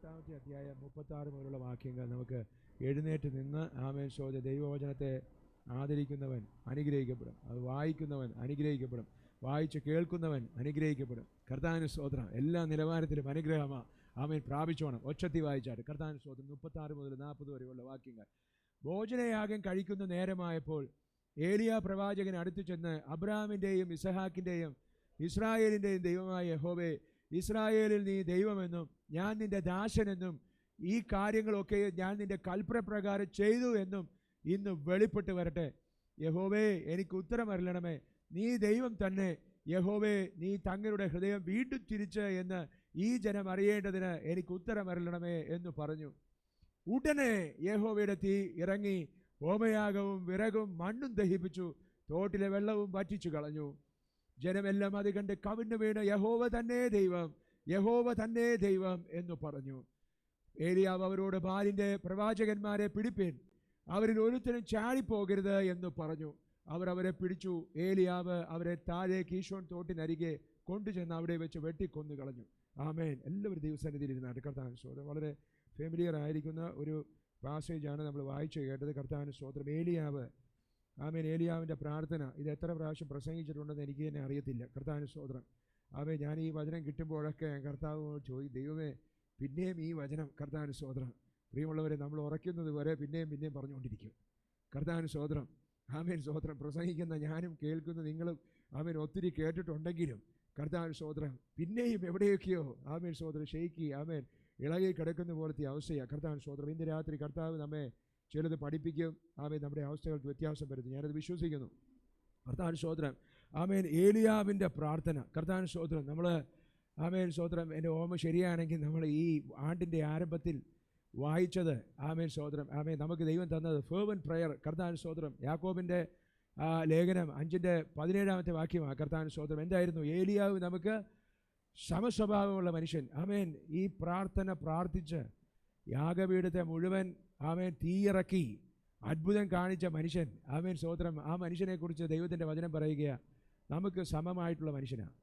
8-ാമത്തെ അധ്യായം 36 മുതലുള്ള വാക്യങ്ങൾ നമുക്ക് എഴുന്നേറ്റ് നിന്ന് ആമേൻ സ്തോത്രം. ദൈവവചനത്തെ ആദരിക്കുന്നവൻ അനുഗ്രഹിക്കപ്പെടും. അത് വായിക്കുന്നവൻ അനുഗ്രഹിക്കപ്പെടും. വായിച്ച് കേൾക്കുന്നവൻ അനുഗ്രഹിക്കപ്പെടും. കർത്താവിന് സ്തോത്രം. എല്ലാ നിലവാരത്തിലും അനുഗ്രഹമാണ്. ആമേൻ പ്രാപിച്ചോണം. ഒച്ചത്തി വായിച്ചാട്ട് കർത്താവിന് സ്തോത്രം. 36 മുതൽ 40 വരെയുള്ള വാക്യങ്ങൾ. ഭോജനയാഗം കഴിക്കുന്ന നേരമായപ്പോൾ ഏലിയാ പ്രവാചകൻ അടുത്തു ചെന്ന് അബ്രാഹാമിൻ്റെയും ഇസഹാക്കിൻ്റെയും ഇസ്രായേലിൻ്റെയും ദൈവമായ യഹോവേ, ഇസ്രായേലിൽ നീ ദൈവമെന്നും ഞാൻ നിൻ്റെ ദാസനെന്നും ഈ കാര്യങ്ങളൊക്കെ ഞാൻ നിൻ്റെ കൽപ്പനപ്രകാരം ചെയ്തു എന്നും ഇന്ന് വെളിപ്പെട്ട് വരട്ടെ. യഹോവേ, എനിക്ക് ഉത്തരം അരുളണമേ. നീ ദൈവം തന്നെ. യഹോവേ, നീ തങ്ങളുടെ ഹൃദയം വീണ്ടും തിരിച്ച് എന്ന് ഈ ജനം അറിയേണ്ടതിന് എനിക്ക് ഉത്തരം അരുളണമേ എന്ന് പറഞ്ഞു. ഉടനെ യഹോവയുടെ തീ ഇറങ്ങി ഹോമയാഗവും വിറകും മണ്ണും ദഹിപ്പിച്ചു, തോട്ടിലെ വെള്ളവും വറ്റിച്ചു കളഞ്ഞു. ജനമെല്ലാം അത് കണ്ട് കവിണ്ണു വീണ് യഹോവ തന്നെ ദൈവം, യഹോവ തന്നെ ദൈവം എന്ന് പറഞ്ഞു. ഏലിയാവ് അവരോട്, ബാലിൻ്റെ പ്രവാചകന്മാരെ പിടിപ്പിൻ, അവരിൽ ഒരുത്തനും ചാടിപ്പോകരുത് എന്ന് പറഞ്ഞു. അവർ അവരെ പിടിച്ചു. ഏലിയാവ് അവരെ താഴെ കീശോൻ തോട്ടിനരികെ കൊണ്ടുചെന്ന് അവിടെ വെച്ച് വെട്ടിക്കൊന്നു കളഞ്ഞു. ആമേൻ. എല്ലാവരും ദൈവസന്നിധിയിൽ ഇരുന്നാട്ട് കർത്താവിന് സ്തോത്രം. വളരെ ഫെമിലിയർ ആയിരിക്കുന്ന ഒരു പാസേജാണ് നമ്മൾ വായിച്ചു കേട്ടത്. കർത്താവിന് സ്തോത്രം. ഏലിയാവ്, ആമേൻ, ഏലിയാവിൻ്റെ പ്രാർത്ഥന. ഇത് എത്ര പ്രാവശ്യം പ്രസംഗിച്ചിട്ടുണ്ടെന്ന് എനിക്ക് തന്നെ അറിയത്തില്ല. കർത്താവിന് സ്തോത്രം. ആമേൻ. ഞാൻ ഈ വചനം കിട്ടുമ്പോഴൊക്കെ കർത്താവ് ചോദിക്കും, ദൈവമേ പിന്നെയും ഈ വചനം. കർത്താവിന് സ്തോത്രം. പ്രിയമുള്ളവരെ, നമ്മൾ ഉറയ്ക്കുന്നത് വരെ പിന്നെയും പറഞ്ഞുകൊണ്ടിരിക്കും. കർത്താവിന് സ്തോത്രം. ആമേൻ സ്തോത്രം. പ്രസംഗിക്കുന്ന ഞാനും കേൾക്കുന്ന നിങ്ങളും ആമേൻ ഒത്തിരി കേട്ടിട്ടുണ്ടെങ്കിലും കർത്താവിന് സ്തോത്രം പിന്നെയും എവിടെയൊക്കെയോ ആമേൻ സ്തോത്രം ഷെയ്ക്കി ആമേൻ ഇളകി കിടക്കുന്ന പോലത്തെ അവസ്ഥയാണ്. കർത്താവിന് സ്തോത്രം. ഇന്ന് രാത്രി കർത്താവ് നമ്മെ ചിലത് പഠിപ്പിക്കും. ആമേൻ നമ്മുടെ അവസ്ഥകൾക്ക് വ്യത്യാസം വരുത്തും. ഞാനത് വിശ്വസിക്കുന്നു. കർത്താവിന് സ്തോത്രം. ആമേൻ. ഏലിയാവിൻ്റെ പ്രാർത്ഥന. കർത്താവിന് സ്തോത്രം. നമ്മൾ ആമേൻ സ്തോത്രം. എൻ്റെ ഓർമ്മ ശരിയാണെങ്കിൽ നമ്മൾ ഈ ആണ്ടിൻ്റെ ആരംഭത്തിൽ വായിച്ചത് ആമേൻ സ്തോത്രം. ആമേൻ നമുക്ക് ദൈവം തന്നത് ഫെർവന്റ് പ്രയർ. കർത്താവിന് സ്തോത്രം. യാക്കോബിൻ്റെ ലേഖനം 5:17 വാക്യമാണ്. കർത്താവിന് സ്തോത്രം. എന്തായിരുന്നു? ഏലിയാവ് നമുക്ക് സമസ്വഭാവമുള്ള മനുഷ്യൻ. ആമേൻ. ഈ പ്രാർത്ഥന പ്രാർത്ഥിച്ച് യാഗപീഠത്തെ മുഴുവൻ ആമേൻ തീയിറക്കി അത്ഭുതം കാണിച്ച മനുഷ്യൻ. ആമേൻ സ്തോത്രം. ആ മനുഷ്യനെക്കുറിച്ച് ദൈവത്തിൻ്റെ വചനം പറയുകയാണ്, നമുക്ക് സമമായിട്ടുള്ള മനുഷ്യനാണ്,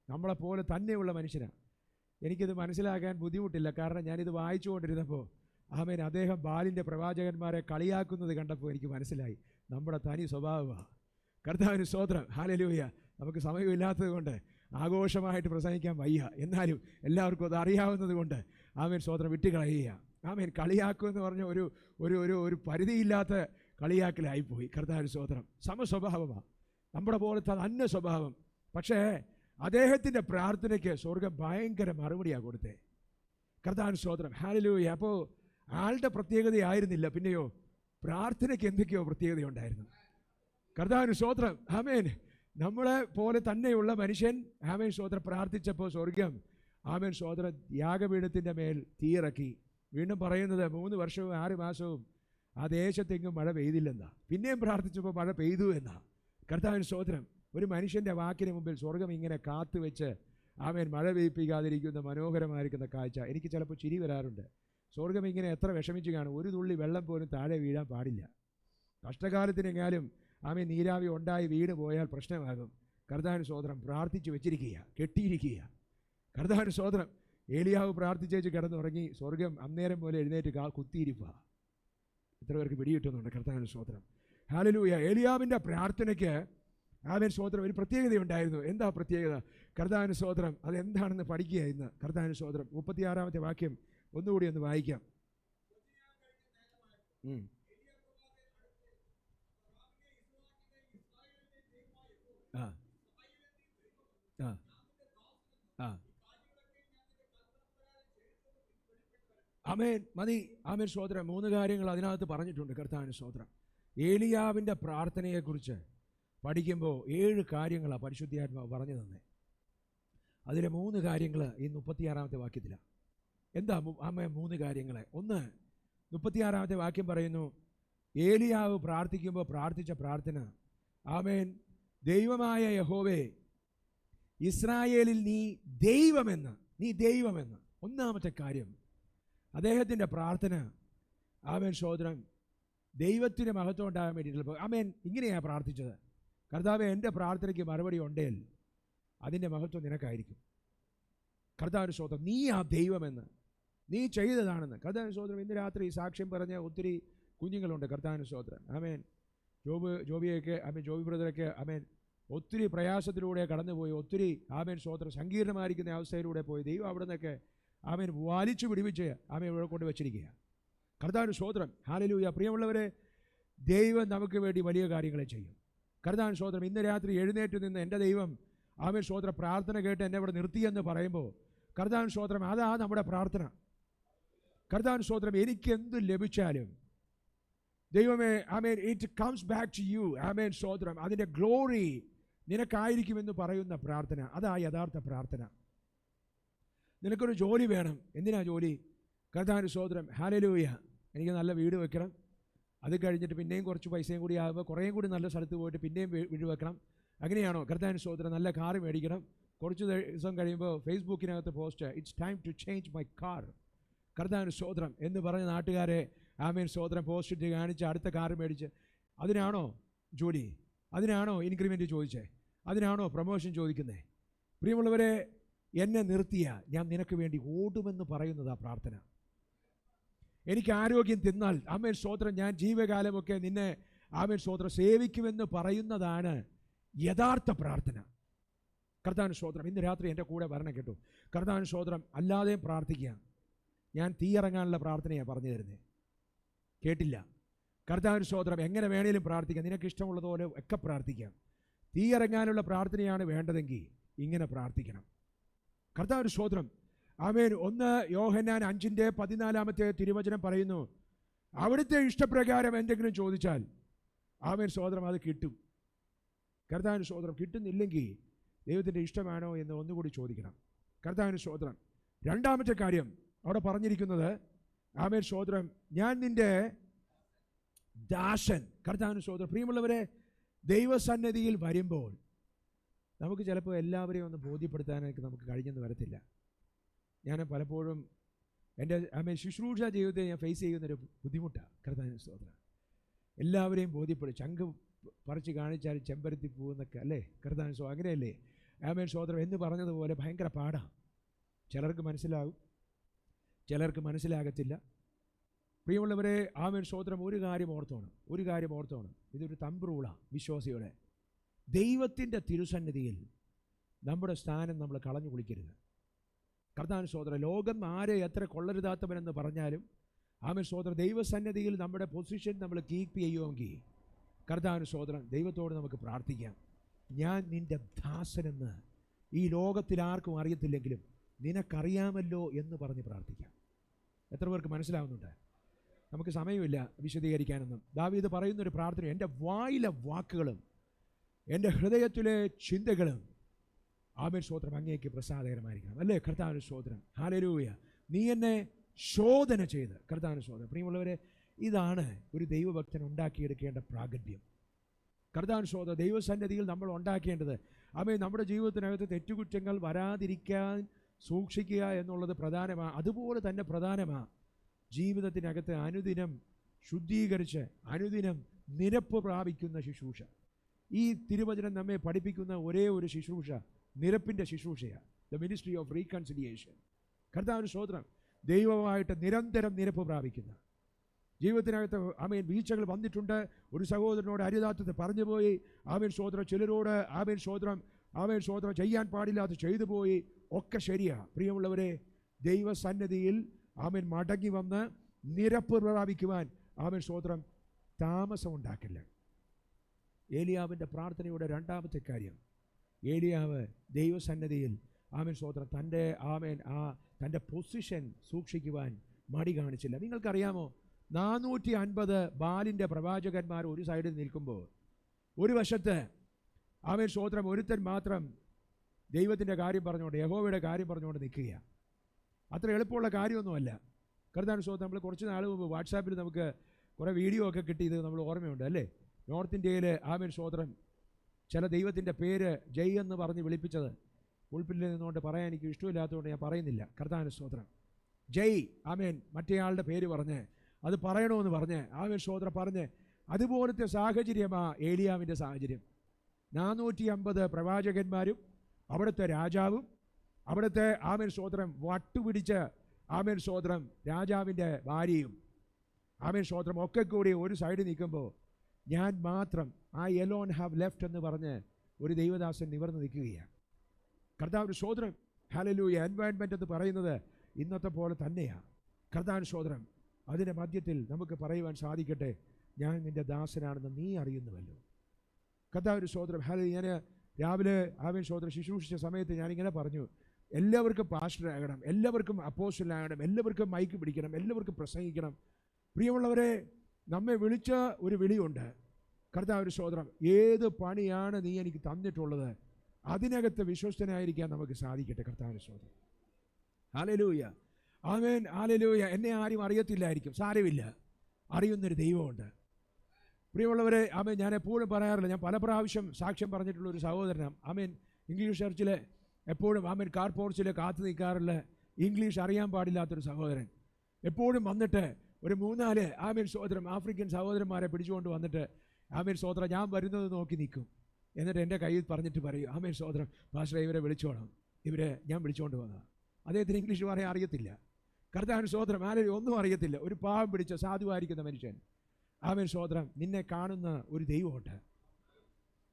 നമ്മളെപ്പോലെ തന്നെയുള്ള മനുഷ്യനാണ്. എനിക്കിത് മനസ്സിലാക്കാൻ ബുദ്ധിമുട്ടില്ല. കാരണം ഞാനിത് വായിച്ചുകൊണ്ടിരുന്നപ്പോൾ ആമേൻ അദ്ദേഹം ബാലിൻ്റെ പ്രവാചകന്മാരെ കളിയാക്കുന്നത് കണ്ടപ്പോൾ എനിക്ക് മനസ്സിലായി നമ്മുടെ തനി സ്വഭാവമാണ്. കർത്താവിന് സ്തോത്രം. ഹല്ലേലൂയ. നമുക്ക് സമയമില്ലാത്തത് കൊണ്ട് ആഘോഷമായിട്ട് പ്രസംഗിക്കാൻ വയ്യ. എന്നാലും എല്ലാവർക്കും അത് അറിയാവുന്നത് കൊണ്ട് ആമേൻ സ്തോത്രം വിട്ടുകളയുക. ആമേൻ. കളിയാക്കുമെന്ന് പറഞ്ഞ ഒരു പരിധിയില്ലാത്ത കളിയാക്കലായിപ്പോയി. കർത്താവിന് സ്തോത്രം. സമസ്വഭാവമാണ്, നമ്മുടെ പോലത്തെ അന്യ സ്വഭാവം. പക്ഷേ അദ്ദേഹത്തിൻ്റെ പ്രാർത്ഥനയ്ക്ക് സ്വർഗം ഭയങ്കര മറുപടിയാണ് കൊടുത്തേ. കർത്താവിന് സ്തോത്രം. ഹല്ലേലൂയ. അപ്പോൾ ആളുടെ പ്രത്യേകതയായിരുന്നില്ല, പിന്നെയോ പ്രാർത്ഥനയ്ക്ക് എന്തൊക്കെയോ പ്രത്യേകതയുണ്ടായിരുന്നു. കർത്താവിന് സ്തോത്രം. ആമേൻ. നമ്മളെ പോലെ തന്നെയുള്ള മനുഷ്യൻ ആമേൻ സ്തോത്രം പ്രാർത്ഥിച്ചപ്പോൾ സ്വർഗം ആമേൻ സ്തോത്രം യാഗപീഠത്തിൻ്റെ മേൽ തീയിറക്കി. വീണ്ടും പറയുന്നത് 3 വർഷവും 6 മാസവും ആ ദേശത്തെങ്ങും മഴ പെയ്തില്ലെന്നാ. പിന്നെയും പ്രാർത്ഥിച്ചപ്പോൾ മഴ പെയ്തു എന്നാ. കർത്താവിന് സ്തോത്രം. ഒരു മനുഷ്യൻ്റെ വാക്കിന് മുമ്പിൽ സ്വർഗം ഇങ്ങനെ കാത്തുവെച്ച് ആമേൻ മഴ പെയ്യിപ്പിക്കാതിരിക്കുന്ന മനോഹരമായിരിക്കുന്ന കാഴ്ച എനിക്ക് ചിലപ്പോൾ ചിരി വരാറുണ്ട്. സ്വർഗം ഇങ്ങനെ എത്ര വിഷമിച്ച് കാണും. ഒരു തുള്ളി വെള്ളം പോലും താഴെ വീഴാൻ പാടില്ല. കഷ്ടകാലത്തിനെങ്ങാനും ആമേൻ നീരാവി ഉണ്ടായി വീണ് പോയാൽ പ്രശ്നമാകും. കർത്താവിന് സ്തോത്രം. പ്രാർത്ഥിച്ച് വെച്ചിരിക്കുക, കെട്ടിയിരിക്കുക. കർത്താവിന് സ്തോത്രം. ഏലിയാവ് പ്രാർത്ഥിച്ചേച്ച് കിടന്നുറങ്ങി. സ്വർഗം അന്നേരം പോലെ എഴുന്നേറ്റ് കുത്തിയിരിക്കുക. എത്ര പേർക്ക് പിടികിട്ടുന്നുണ്ട്? കർത്താവിന് സ്തോത്രം. ഹല്ലേലൂയ. ഏലിയാവിൻ്റെ പ്രാർത്ഥനയ്ക്ക് ആമേൻ സ്തോത്രം ഒരു പ്രത്യേകതയുണ്ടായിരുന്നു. എന്താ പ്രത്യേകത? കർത്താവിന് സ്തോത്രം. അതെന്താണെന്ന് പഠിക്കുക ഇന്ന്. കർത്താവിന് സ്തോത്രം. 36-ാമത്തെ വാക്യം ഒന്നുകൂടി ഒന്ന് വായിക്കാം. ആമേൻ. മതി. ആമേൻ സ്തോത്രം. 3 കാര്യങ്ങൾ അതിനകത്ത് പറഞ്ഞിട്ടുണ്ട്. കർത്താവിന് സ്തോത്രം. ഏലിയാവിൻ്റെ പ്രാർത്ഥനയെക്കുറിച്ച് പഠിക്കുമ്പോൾ 7 കാര്യങ്ങളാണ് പരിശുദ്ധാത്മാവ് പറഞ്ഞു തന്നെ. അതിലെ 3 കാര്യങ്ങൾ ഈ 36-ാമത്തെ വാക്യത്തിലാണ്. എന്താ ആമേൻ 3 കാര്യങ്ങൾ? ഒന്ന്, 36-ാമത്തെ വാക്യം പറയുന്നു, ഏലിയാവ് പ്രാർത്ഥിക്കുമ്പോൾ പ്രാർത്ഥിച്ച പ്രാർത്ഥന ആമേൻ, ദൈവമായ യഹോവേ, ഇസ്രായേലിൽ നീ ദൈവമെന്ന്. ഒന്നാമത്തെ കാര്യം അദ്ദേഹത്തിൻ്റെ പ്രാർത്ഥന ആമേൻ സ്തോത്രം ദൈവത്തിന് മഹത്വം ഉണ്ടാകാൻ വേണ്ടിയിട്ടുള്ള. ആമേൻ ഇങ്ങനെയാണ് പ്രാർത്ഥിച്ചത്, കർത്താവേ എൻ്റെ പ്രാർത്ഥനയ്ക്ക് മറുപടി ഉണ്ടേൽ അതിൻ്റെ മഹത്വം നിനക്കായിരിക്കും. കർത്താവിന് സ്തോത്രം. നീ ആ ദൈവമെന്ന് നീ ചെയ്തതാണെന്ന്. കർത്താവിന് സ്തോത്രം. ഇന്ന് രാത്രി സാക്ഷ്യം പറഞ്ഞ ഒത്തിരി കുഞ്ഞുങ്ങളുണ്ട്. കർത്താവിന് സ്തോത്രം. ആമേൻ. ജോബിയൊക്കെ ജോബി ബ്രദറൊക്കെ ഒത്തിരി പ്രയാസത്തിലൂടെ കടന്നുപോയി, ഒത്തിരി സ്തോത്രം സങ്കീർണമായിരിക്കുന്ന അവസ്ഥയിലൂടെ പോയി ദൈവം അവിടെ നിന്നൊക്കെ വലിച്ചു പിടിപ്പിച്ച് ഇവിടെ കൊണ്ട് വെച്ചിരിക്കുക. കർത്താവിന് സ്തോത്രം. ഹല്ലേലൂയ. പ്രിയമുള്ളവരെ, ദൈവം നമുക്ക് വേണ്ടി വലിയ കാര്യങ്ങളെ ചെയ്യും. കർത്താവിന് സ്തോത്രം. ഇന്ന് രാത്രി എഴുന്നേറ്റ് നിന്ന് എൻ്റെ ദൈവം സ്തോത്രം പ്രാർത്ഥന കേട്ട് എന്നെ ഇവിടെ നിർത്തിയെന്ന് പറയുമ്പോൾ കർത്താവിന് സ്തോത്രം, അതാ നമ്മുടെ പ്രാർത്ഥന. കർത്താവിന് സ്തോത്രം. എനിക്ക് എന്ത് ലഭിച്ചാലും ദൈവമേ it comes back to you. സ്തോത്രം. അതിൻ്റെ ഗ്ലോറി നിനക്കായിരിക്കുമെന്ന് പറയുന്ന പ്രാർത്ഥന, അതാ യഥാർത്ഥ പ്രാർത്ഥന. നിനക്കൊരു ജോലി വേണം. എന്തിനാ ജോലി? കർത്താവിന് സ്തോത്രം. ഹല്ലേലൂയ. എനിക്ക് നല്ല വീട് വെക്കണം, അത് കഴിഞ്ഞിട്ട് പിന്നെയും കുറച്ച് പൈസയും കൂടി ആകുമ്പോൾ കുറേയും കൂടി നല്ല സ്ഥലത്ത് പോയിട്ട് പിന്നെയും വീട് വെക്കണം. അങ്ങനെയാണോ? കർത്താവിന് സ്തോത്രം. നല്ല കാറ് മേടിക്കണം. കുറച്ച് ദിവസം കഴിയുമ്പോൾ ഫേസ്ബുക്കിനകത്ത് post, it's time to change my car. കർത്താവിന് സ്തോത്രം എന്ന് പറഞ്ഞ നാട്ടുകാരെ സ്തോത്രം പോസ്റ്റ് ഇട്ട് കാണിച്ച് അടുത്ത കാറ് മേടിച്ച്. അതിനാണോ ജോലി? അതിനാണോ ഇൻക്രിമെൻറ്റ് ചോദിച്ചേ? അതിനാണോ പ്രൊമോഷൻ ചോദിക്കുന്നത്? പ്രിയമുള്ളവരെ, എന്നെ നിർത്തിയ ഞാൻ നിനക്ക് വേണ്ടി ഓടുമെന്ന് പറയുന്നതാ പ്രാർത്ഥന. എനിക്ക് ആരോഗ്യം തിന്നാൽ സ്തോത്രം ഞാൻ ജീവകാലമൊക്കെ നിന്നെ സ്തോത്രം സേവിക്കുമെന്ന് പറയുന്നതാണ് യഥാർത്ഥ പ്രാർത്ഥന. കർത്താവിന് സ്തോത്രം. ഇന്ന് രാത്രി എൻ്റെ കൂടെ വരണം കേട്ടോ. കർത്താവിന് സ്തോത്രം. അല്ലാതെയും പ്രാർത്ഥിക്കുക. ഞാൻ തീയിറങ്ങാനുള്ള പ്രാർത്ഥനയാണ് പറഞ്ഞു തരുന്നത്. കേട്ടില്ല? കർത്താവിന് സ്തോത്രം. എങ്ങനെ വേണേലും പ്രാർത്ഥിക്കാം, നിനക്ക് ഇഷ്ടമുള്ളതുപോലെ ഒക്കെ പ്രാർത്ഥിക്കാം. തീയിറങ്ങാനുള്ള പ്രാർത്ഥനയാണ് വേണ്ടതെങ്കിൽ ഇങ്ങനെ പ്രാർത്ഥിക്കണം. കർത്താവിന് സ്തോത്രം. 1 യോഹന്നാൻ 5:14 തിരുവചനം പറയുന്നു, അവിടുത്തെ ഇഷ്ടപ്രകാരം എന്തെങ്കിലും ചോദിച്ചാൽ സ്തോത്രം അത് കിട്ടും. കർത്താവിന് സ്തോത്രം. കിട്ടുന്നില്ലെങ്കിൽ ദൈവത്തിൻ്റെ ഇഷ്ടമാണോ എന്ന് ഒന്നുകൂടി ചോദിക്കണം. കർത്താവിന് സ്തോത്രം. രണ്ടാമത്തെ കാര്യം അവിടെ പറഞ്ഞിരിക്കുന്നത് സ്തോത്രം, ഞാൻ നിൻ്റെ ദാസൻ. കർത്താവിന് സ്തോത്രം. പ്രിയമുള്ളവരെ, ദൈവസന്നിധിയിൽ വരുമ്പോൾ നമുക്ക് ചിലപ്പോൾ എല്ലാവരെയും ഒന്ന് ബോധ്യപ്പെടുത്താനൊക്കെ നമുക്ക് കഴിഞ്ഞെന്ന് വരത്തില്ല. ഞാൻ പലപ്പോഴും എൻ്റെ ശുശ്രൂഷ ജീവിതത്തെ ഞാൻ ഫേസ് ചെയ്യുന്നൊരു ബുദ്ധിമുട്ടാണ്. കർത്താവിന് സ്തോത്രം. എല്ലാവരെയും ബോധ്യപ്പെടും. ചങ്ക് പറിച്ച് കാണിച്ചാൽ ചെമ്പരത്തി പോകുന്നൊക്കെ അല്ലേ? കർത്താവിന് സ്തോത്രം. അങ്ങനെയല്ലേ? സ്തോത്രം എന്ന് പറഞ്ഞതുപോലെ ഭയങ്കര പാടാണ്. ചിലർക്ക് മനസ്സിലാകും, ചിലർക്ക് മനസ്സിലാകത്തില്ല. പ്രിയമുള്ളവരെ, സ്തോത്രം. ഒരു കാര്യം ഓർത്തോണം. ഇതൊരു തമ്പ്രൂളാണ് വിശ്വാസിയുടെ. ദൈവത്തിൻ്റെ തിരുസന്നിധിയിൽ നമ്മുടെ സ്ഥാനം നമ്മൾ കളഞ്ഞു കുളിക്കരുത്. കർത്താവിന് സ്തോത്രം. ലോകം ആരെ എത്ര കൊള്ളരുതാത്തവനെന്ന് പറഞ്ഞാലും സ്തോത്രം ദൈവസന്നിധിയിൽ നമ്മുടെ പൊസിഷൻ നമ്മൾ കീപ്പ് ചെയ്യുമെങ്കിൽ കർത്താവിന് സ്തോത്രം ദൈവത്തോട് നമുക്ക് പ്രാർത്ഥിക്കാം. ഞാൻ നിൻ്റെ ദാസനെന്ന് ഈ ലോകത്തിൽ ആർക്കും അറിയത്തില്ലെങ്കിലും നിനക്കറിയാമല്ലോ എന്ന് പറഞ്ഞ് പ്രാർത്ഥിക്കാം. എത്ര പേർക്ക് മനസ്സിലാവുന്നുണ്ട്? നമുക്ക് സമയമില്ല വിശദീകരിക്കാനൊന്നും. ദാവീദ് പറയുന്നൊരു പ്രാർത്ഥന, എൻ്റെ വായിലെ വാക്കുകളും എൻ്റെ ഹൃദയത്തിലെ ചിന്തകളും സ്തോത്രം അങ്ങേക്ക് പ്രസാദകരമായിരിക്കണം. അല്ലേ? കർത്താവിന് സ്തോത്രം. ഹല്ലേലൂയ. നീ എന്നെ ശോധന ചെയ്ത്. കർത്താവിന് സ്തോത്രം. പ്രിയമുള്ളവരെ, ഇതാണ് ഒരു ദൈവഭക്തൻ ഉണ്ടാക്കിയെടുക്കേണ്ട പ്രാഗൽഭ്യം. കർത്താവിന് സ്തോത്രം. ദൈവസന്നിധിയിൽ നമ്മൾ ഉണ്ടാക്കേണ്ടത് നമ്മുടെ ജീവിതത്തിനകത്ത് തെറ്റുകുറ്റങ്ങൾ വരാതിരിക്കാൻ സൂക്ഷിക്കുക എന്നുള്ളത് പ്രധാനമാണ്. അതുപോലെ തന്നെ പ്രധാനമാണ് ജീവിതത്തിനകത്ത് അനുദിനം ശുദ്ധീകരിച്ച് അനുദിനം നിരപ്പ് പ്രാപിക്കുന്ന ശുശ്രൂഷ. ഈ തിരുവചനം നമ്മെ പഠിപ്പിക്കുന്ന ഒരേ ഒരു ശുശ്രൂഷ നിരപ്പിൻ്റെ ശുശ്രൂഷയാണ്. The ministry of reconciliation. കർത്താവിന് സ്തോത്രം. ദൈവമായിട്ട് നിരന്തരം നിരപ്പ് പ്രാപിക്കുന്ന ജീവിതത്തിനകത്ത് വീഴ്ചകൾ വന്നിട്ടുണ്ട്. ഒരു സഹോദരനോട് അരുതാത്തത് പറഞ്ഞുപോയി. സ്തോത്രം. ചിലരോട് സ്തോത്രം ചെയ്യാൻ പാടില്ലാത്ത ചെയ്തു പോയി. ഒക്കെ ശരിയാണ്. പ്രിയമുള്ളവരെ, ദൈവസന്നിധിയിൽ മടങ്ങി വന്ന് നിരപ്പ് പ്രാപിക്കുവാൻ സ്തോത്രം താമസം ഉണ്ടാക്കില്ല. ഏലിയാവിൻ്റെ പ്രാർത്ഥനയുടെ രണ്ടാമത്തെ കാര്യം, ഏലിയാവ് ദൈവസന്നിധിയിൽ സ്തോത്രം തൻ്റെ പൊസിഷൻ സൂക്ഷിക്കുവാൻ മടി കാണിച്ചില്ല. നിങ്ങൾക്കറിയാമോ, 450 ബാലിൻ്റെ പ്രവാചകന്മാർ ഒരു സൈഡിൽ നിൽക്കുമ്പോൾ ഒരു വശത്ത് സ്തോത്രം ഒരുത്തൻ മാത്രം ദൈവത്തിൻ്റെ കാര്യം പറഞ്ഞുകൊണ്ട്, യഹോവയുടെ കാര്യം പറഞ്ഞുകൊണ്ട് നിൽക്കുക. അത്ര എളുപ്പമുള്ള കാര്യമൊന്നുമല്ല. കർത്താവിന് സ്തോത്രം. നമ്മൾ കുറച്ച് നാൾ മുമ്പ് വാട്സാപ്പിൽ നമുക്ക് കുറേ വീഡിയോ ഒക്കെ കിട്ടിയത് നമ്മൾ ഓർമ്മയുണ്ട് അല്ലേ? നോർത്ത് ഇന്ത്യയിൽ സ്തോത്രം ചില ദൈവത്തിൻ്റെ പേര് ജയ് എന്ന് പറഞ്ഞ് വിളിപ്പിച്ചത് ഉൾപ്പിൽ നിന്നുകൊണ്ട് പറയാൻ എനിക്ക് ഇഷ്ടമില്ലാത്തതുകൊണ്ട് ഞാൻ പറയുന്നില്ല. കർത്താവിന് സ്തോത്രം. ജയ് മറ്റേയാളുടെ പേര് പറഞ്ഞ് അത് പറയണമെന്ന് പറഞ്ഞ് സ്തോത്രം പറഞ്ഞ് അതുപോലത്തെ സാഹചര്യമാണ് ഏലിയാവിൻ്റെ സാഹചര്യം. 450 പ്രവാചകന്മാരും അവിടുത്തെ രാജാവും അവിടുത്തെ സ്തോത്രം വട്ടുപിടിച്ച് ആമേൻ സ്തോത്രം, രാജാവിൻ്റെ ഭാര്യയും ആമേൻ സ്തോത്രം ഒക്കെ കൂടി ഒരു സൈഡിൽ നിൽക്കുമ്പോൾ ഞാൻ മാത്രം ഐ എലോൺ ഹാവ് ലെഫ്റ്റ് എന്ന് പറഞ്ഞ് ഒരു ദൈവദാസൻ നിവർന്ന് നിൽക്കുകയാണ്. കർത്താവിൻ്റെ സ്തോത്രം, ഹല്ലേലൂയ. എൻവയൺമെൻ്റ് എന്ന് പറയുന്നത് ഇന്നത്തെ പോലെ തന്നെയാണ്. കർത്താവിൻ്റെ സ്തോത്രം, അതിൻ്റെ മധ്യത്തിൽ നമുക്ക് പറയുവാൻ സാധിക്കട്ടെ, ഞാൻ നിൻ്റെ ദാസനാണെന്ന് നീ അറിയുന്നുവല്ലോ. കർത്താവിൻ്റെ സ്തോത്രം, ഹല്ലേലൂയ. ഞാൻ രാവിലെ ആമേൻ സ്തോത്രം ശുശ്രൂഷിച്ച സമയത്ത് ഞാനിങ്ങനെ പറഞ്ഞു, എല്ലാവർക്കും പാസ്റ്ററാകണം, എല്ലാവർക്കും അപ്പോസ്റ്റലാകണം, എല്ലാവർക്കും മൈക്ക് പിടിക്കണം, എല്ലാവർക്കും പ്രസംഗിക്കണം. പ്രിയമുള്ളവരെ, നമ്മെ വിളിച്ച ഒരു വിളിയുണ്ട്. കർത്താവിൻ്റെ സ്തോത്രം, ഏത് പണിയാണ് നീ എനിക്ക് തന്നിട്ടുള്ളത് അതിനകത്ത് വിശ്വസ്തനായിരിക്കാൻ നമുക്ക് സാധിക്കട്ടെ. കർത്താവിൻ്റെ സ്തോത്രം, ഹല്ലേലൂയ. ആമേൻ, ഹല്ലേലൂയ. എന്നെ ആരും അറിയത്തില്ലായിരിക്കും, സാരമില്ല, അറിയുന്നൊരു ദൈവമുണ്ട്. പ്രിയമുള്ളവരെ, ആമേൻ, ഞാൻ എപ്പോഴും പറയാറില്ല, ഞാൻ പല പ്രാവശ്യം സാക്ഷ്യം പറഞ്ഞിട്ടുള്ള ഒരു സഹോദരനാണ്. ആമേൻ, ഇംഗ്ലീഷ് ചർച്ചിൽ എപ്പോഴും ആമേൻ കാർ പോർച്ചിൽ കാത്തു നിൽക്കാറുള്ള ഇംഗ്ലീഷ് അറിയാൻ പാടില്ലാത്തൊരു സഹോദരൻ എപ്പോഴും വന്നിട്ട് ഒരു 3-4 ആമേൻ സ്തോത്രം ആഫ്രിക്കൻ സഹോദരന്മാരെ പിടിച്ചുകൊണ്ട് വന്നിട്ട് ആമേൻ സ്തോത്രം ഞാൻ വരുന്നത് നോക്കി നിൽക്കും. എന്നിട്ട് എൻ്റെ കയ്യിൽ പറഞ്ഞിട്ട് പറയും, ആമേൻ സ്തോത്രം പാസ്റ്ററെ ഇവരെ വിളിച്ചോണം, ഇവരെ ഞാൻ വിളിച്ചുകൊണ്ട് വന്നതാണ്. അദ്ദേഹത്തിന് ഇംഗ്ലീഷ് പറയാൻ അറിയത്തില്ല. കർത്താവിൻ്റെ സ്തോത്രം, ആരെയും ഒന്നും അറിയത്തില്ല. ഒരു പാവം പിടിച്ച സാധുവായിരിക്കുന്ന മനുഷ്യൻ. ആമേൻ സ്തോത്രം, നിന്നെ കാണുന്ന ഒരു ദൈവമുണ്ട്.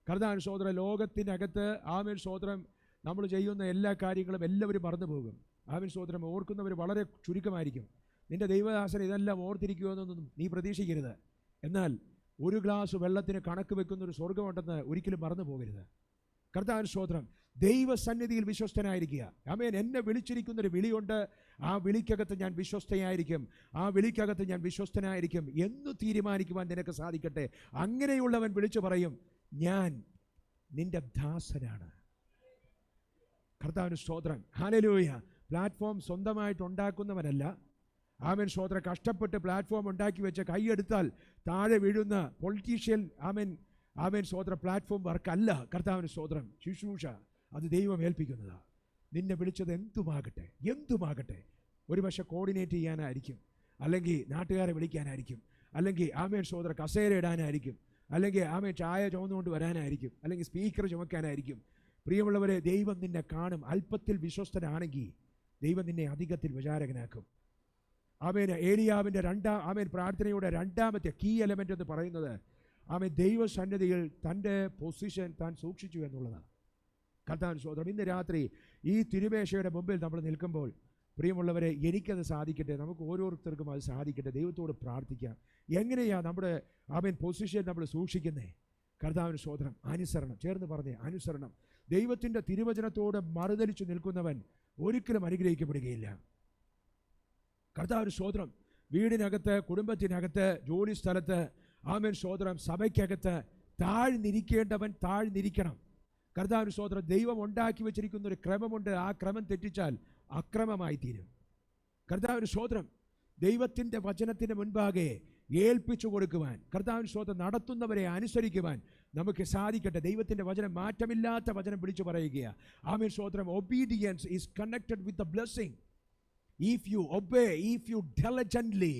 കർത്താവിൻ്റെ സ്തോത്രം, ലോകത്തിനകത്ത് ആമേൻ സ്തോത്രം നമ്മൾ ചെയ്യുന്ന എല്ലാ കാര്യങ്ങളും എല്ലാവരും മറന്നു പോകും. ആമേൻ സ്തോത്രം, ഓർക്കുന്നവർ വളരെ ചുരുക്കമായിരിക്കും. നിൻ്റെ ദൈവദാസൻ ഇതെല്ലാം ഓർത്തിരിക്കുമെന്നൊന്നും നീ പ്രതീക്ഷിക്കരുത്. എന്നാൽ ഒരു ഗ്ലാസ് വെള്ളത്തിന് കണക്ക് വെക്കുന്നൊരു സ്വർഗമുണ്ടെന്ന് ഒരിക്കലും മറന്നു പോകരുത്. കർത്താവിൻ്റെ സ്തോത്രം, ദൈവസന്നിധിയിൽ വിശ്വസ്തനായിരിക്കുക. ആമേൻ, എന്നെ വിളിച്ചിരിക്കുന്നൊരു വിളിയുണ്ട്, ആ വിളിക്കകത്ത് ഞാൻ വിശ്വസ്തയായിരിക്കും, ആ വിളിക്കകത്ത് ഞാൻ വിശ്വസ്തനായിരിക്കും എന്ന് തീരുമാനിക്കുവാൻ നിനക്ക് സാധിക്കട്ടെ. അങ്ങനെയുള്ളവൻ വിളിച്ചു പറയും, ഞാൻ നിൻ്റെ ദാസനാണ്. കർത്താവിൻ്റെ സ്തോത്രം, ഹല്ലേലൂയ. പ്ലാറ്റ്ഫോം സ്വന്തമായിട്ട് ഉണ്ടാക്കുന്നവനല്ല. ആമേൻ സ്തോത്രം, കഷ്ടപ്പെട്ട് പ്ലാറ്റ്ഫോം ഉണ്ടാക്കി വെച്ച കൈയെടുത്താൽ താഴെ വീഴുന്ന പൊളിറ്റീഷ്യൻ ആമേൻ ആമേൻ സ്തോത്രം പ്ലാറ്റ്ഫോം വർക്കല്ല. കർത്താവിൻ്റെ സ്തോത്രം, ശുശ്രൂഷ അത് ദൈവം ഏൽപ്പിക്കുന്നതാണ്. നിന്നെ വിളിച്ചത് എന്തുമാകട്ടെ, ഒരു പക്ഷെ കോർഡിനേറ്റ് ചെയ്യാനായിരിക്കും, അല്ലെങ്കിൽ നാട്ടുകാരെ വിളിക്കാനായിരിക്കും, അല്ലെങ്കിൽ ആമേൻ സ്തോത്രം കസേര ഇടാനായിരിക്കും, അല്ലെങ്കിൽ ആമേൻ ചായ ചുമന്നുകൊണ്ട് വരാനായിരിക്കും, അല്ലെങ്കിൽ സ്പീക്കർ ചുമക്കാനായിരിക്കും. പ്രിയമുള്ളവരെ, ദൈവം നിന്നെ കാണും. അല്പത്തിൽ വിശ്വസ്തനാണെങ്കിൽ ദൈവം നിന്നെ അധികത്തിൽ വിചാരകനാക്കും. ആമേൻ, ഏലിയാവിൻ്റെ ആമേൻ പ്രാർത്ഥനയുടെ രണ്ടാമത്തെ കീ എലമെൻ്റ് എന്ന് പറയുന്നത് ആമേൻ ദൈവസന്നിധിയിൽ തൻ്റെ പൊസിഷൻ താൻ സൂക്ഷിച്ചു എന്നുള്ളതാണ്. കർത്താവിൻ്റെ സ്തോത്രം, ഇന്ന് രാത്രി ഈ തിരുമേശയുടെ മുമ്പിൽ നമ്മൾ നിൽക്കുമ്പോൾ പ്രിയമുള്ളവരെ, എനിക്കത് സാധിക്കട്ടെ, നമുക്ക് ഓരോരുത്തർക്കും അത് സാധിക്കട്ടെ. ദൈവത്തോട് പ്രാർത്ഥിക്കാം. എങ്ങനെയാണ് നമ്മുടെ ആമേൻ പൊസിഷൻ നമ്മൾ സൂക്ഷിക്കുന്നത്? കർത്താവിൻ്റെ സ്തോത്രം, അനുസരണം. ചേർന്ന് പറഞ്ഞേ, അനുസരണം. ദൈവത്തിൻ്റെ തിരുവചനത്തോട് മറുതലിച്ചു നിൽക്കുന്നവൻ ഒരിക്കലും അനുഗ്രഹിക്കപ്പെടുകയില്ല. കർത്താവിൻ്റെ സ്തോത്രം, വീടിനകത്ത്, കുടുംബത്തിനകത്ത്, ജോലി സ്ഥലത്ത്, ആമേൻ സ്തോത്രം സഭയ്ക്കകത്ത് താഴ്ന്നിരിക്കേണ്ടവൻ താഴ്ന്നിരിക്കണം. കർത്താവിൻ്റെ സ്തോത്രം, ദൈവം ഉണ്ടാക്കി വെച്ചിരിക്കുന്ന ഒരു ക്രമമുണ്ട്. ആ ക്രമം തെറ്റിച്ചാൽ അക്രമമായി തീരും. കർത്താവിൻ്റെ സ്തോത്രം, ദൈവത്തിൻ്റെ വചനത്തിൻ്റെ മുൻപാകെ ഏൽപ്പിച്ചു കൊടുക്കുവാൻ, കർത്താവിൻ്റെ സ്തോത്രം നടത്തുന്നവരെ അനുസരിക്കുവാൻ നമുക്ക് സാധിക്കട്ടെ. ദൈവത്തിൻ്റെ വചനം മാറ്റമില്ലാത്ത വചനം വിളിച്ചു പറയുകയാണ്. ആമേൻ സ്തോത്രം, obedience is connected with the blessing. If you obey, if you diligently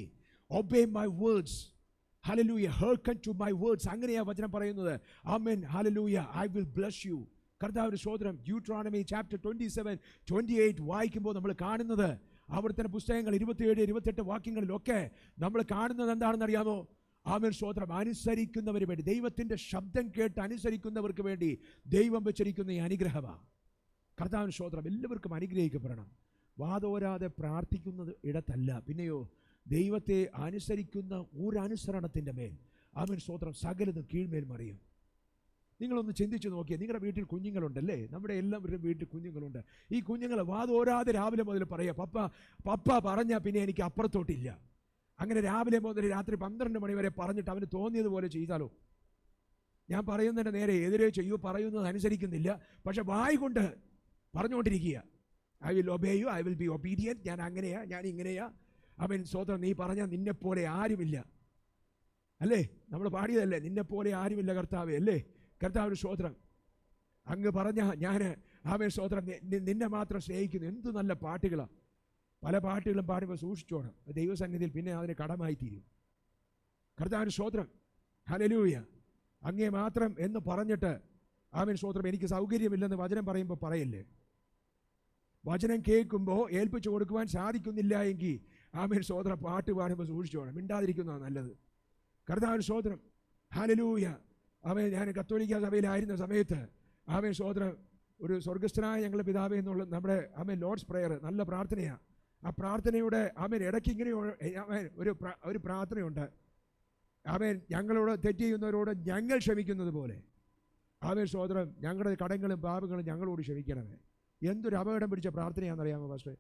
obey my words, hallelujah, hearken to my words, അങ്ങനെയാ വചനം പറയുന്നത്. ആമേൻ, hallelujah, I will bless you. കർത്താവിൻ്റെ സ്തോത്രം, Deuteronomy chapter 27-28 വായിക്കുമ്പോൾ നമ്മൾ കാണുന്നത്, ആവർത്തന പുസ്തകങ്ങൾ 27-28 വാക്യങ്ങളിലൊക്കെ നമ്മൾ കാണുന്നത് എന്താണെന്ന് അറിയാമോ? ആമേൻ സ്തോത്രം, അനുസരിക്കുന്നവർക്ക് വേണ്ടി, ദൈവത്തിൻ്റെ ശബ്ദം കേട്ട് അനുസരിക്കുന്നവർക്ക് വേണ്ടി ദൈവം വെച്ചിരിക്കുന്ന ഈ അനുഗ്രഹമാണ്. കർത്താവിൻ്റെ സ്തോത്രം, എല്ലാവർക്കും അനുഗ്രഹിക്കപ്പെടണം. വാതോരാതെ പ്രാർത്ഥിക്കുന്നത് ഇടത്തല്ല, പിന്നെയോ ദൈവത്തെ അനുസരിക്കുന്ന ഒരു അനുസരണത്തിൻ്റെ മേൽ ആമേൻ സ്തോത്രം സകലതും കീഴ്മേൽ മറിയും. നിങ്ങളൊന്ന് ചിന്തിച്ച് നോക്കിയാൽ, നിങ്ങളുടെ വീട്ടിൽ കുഞ്ഞുങ്ങളുണ്ടല്ലേ? നമ്മുടെ എല്ലാവരുടെയും വീട്ടിൽ കുഞ്ഞുങ്ങളുണ്ട്. ഈ കുഞ്ഞുങ്ങൾ വാതോരാതെ രാവിലെ മുതൽ പറയാം, പപ്പ പറഞ്ഞാൽ പിന്നെ എനിക്ക് അപ്പുറത്തോട്ടില്ല. അങ്ങനെ രാവിലെ മുതൽ രാത്രി 12 മണി വരെ പറഞ്ഞിട്ട് അവന് തോന്നിയതുപോലെ ചെയ്താലോ? ഞാൻ പറയുന്നതിന് നേരെ എതിരെ ചെയ്യൂ, പറയുന്നത് അനുസരിക്കുന്നില്ല, പക്ഷെ വായ് കൊണ്ട് പറഞ്ഞുകൊണ്ടിരിക്കുക. I will obey you, I will be obedient. ഞാൻ അങ്ങനെയാ, ഞാൻ ഇങ്ങനെയാ. അവൻ സ്തോത്രം, നീ പറഞ്ഞാൽ നിന്നെപ്പോലെ ആരുമില്ല, അല്ലേ? നമ്മൾ പാടിയതല്ലേ, നിന്നെപ്പോലെ ആരുമില്ല കർത്താവേ, അല്ലേ? കർത്താവിന് സ്തോത്രം, അങ്ങ് പറഞ്ഞ ഞാൻ അവൻ സ്തോത്രം നിന്നെ മാത്രം സ്നേഹിക്കുന്നു. എന്ത് നല്ല പാട്ടുകളാണ്. പല പാട്ടുകളും പാടുമ്പോൾ സൂക്ഷിച്ചോണം, ദൈവസന്നിധിയിൽ പിന്നെ അതിന് കടമായി തീരും. കർത്താവിന് സ്തോത്രം, ഹല്ലേലൂയ. അങ്ങേ മാത്രം എന്ന് പറഞ്ഞിട്ട് അവൻ സ്തോത്രം എനിക്ക് സൗകര്യമില്ലെന്ന് വചനം പറയുമ്പോൾ പറയല്ലേ. വചനം കേൾക്കുമ്പോൾ ഏൽപ്പിച്ചു കൊടുക്കുവാൻ സാധിക്കുന്നില്ല എങ്കിൽ ആമേൻ സ്തോത്രം പാട്ട് പാടുമ്പോൾ സൂക്ഷിച്ചോണം, മിണ്ടാതിരിക്കുന്നതാണ് നല്ലത്. കർത്താവിന് സ്തോത്രം. ഹല്ലേലൂയ. ആമേൻ. ഞാൻ കത്തോലിക്ക സഭയിലായിരുന്ന സമയത്ത് ആമേൻ സ്തോത്രം ഒരു സ്വർഗസ്ഥനായ ഞങ്ങളുടെ പിതാവേ എന്നുള്ള നമ്മുടെ ആമേൻ ലോർഡ്സ് പ്രയർ നല്ല പ്രാർത്ഥനയാണ്. ആ പ്രാർത്ഥനയുടെ ആമേൻ ഇടയ്ക്ക് ഇങ്ങനെ ഒരു പ്രാർത്ഥനയുണ്ട്. ആമേൻ ഞങ്ങളോട് തെറ്റ് ചെയ്യുന്നവരോട് ഞങ്ങൾ ക്ഷമിക്കുന്നത് പോലെ ആമേൻ സ്തോത്രം ഞങ്ങളുടെ കടങ്ങളും പാപങ്ങളും ഞങ്ങളോട് ക്ഷമിക്കണമേ. എന്തൊരു അപകടം പിടിച്ച പ്രാർത്ഥനയാണെന്നറിയാമോ പാസ്റ്ററെ?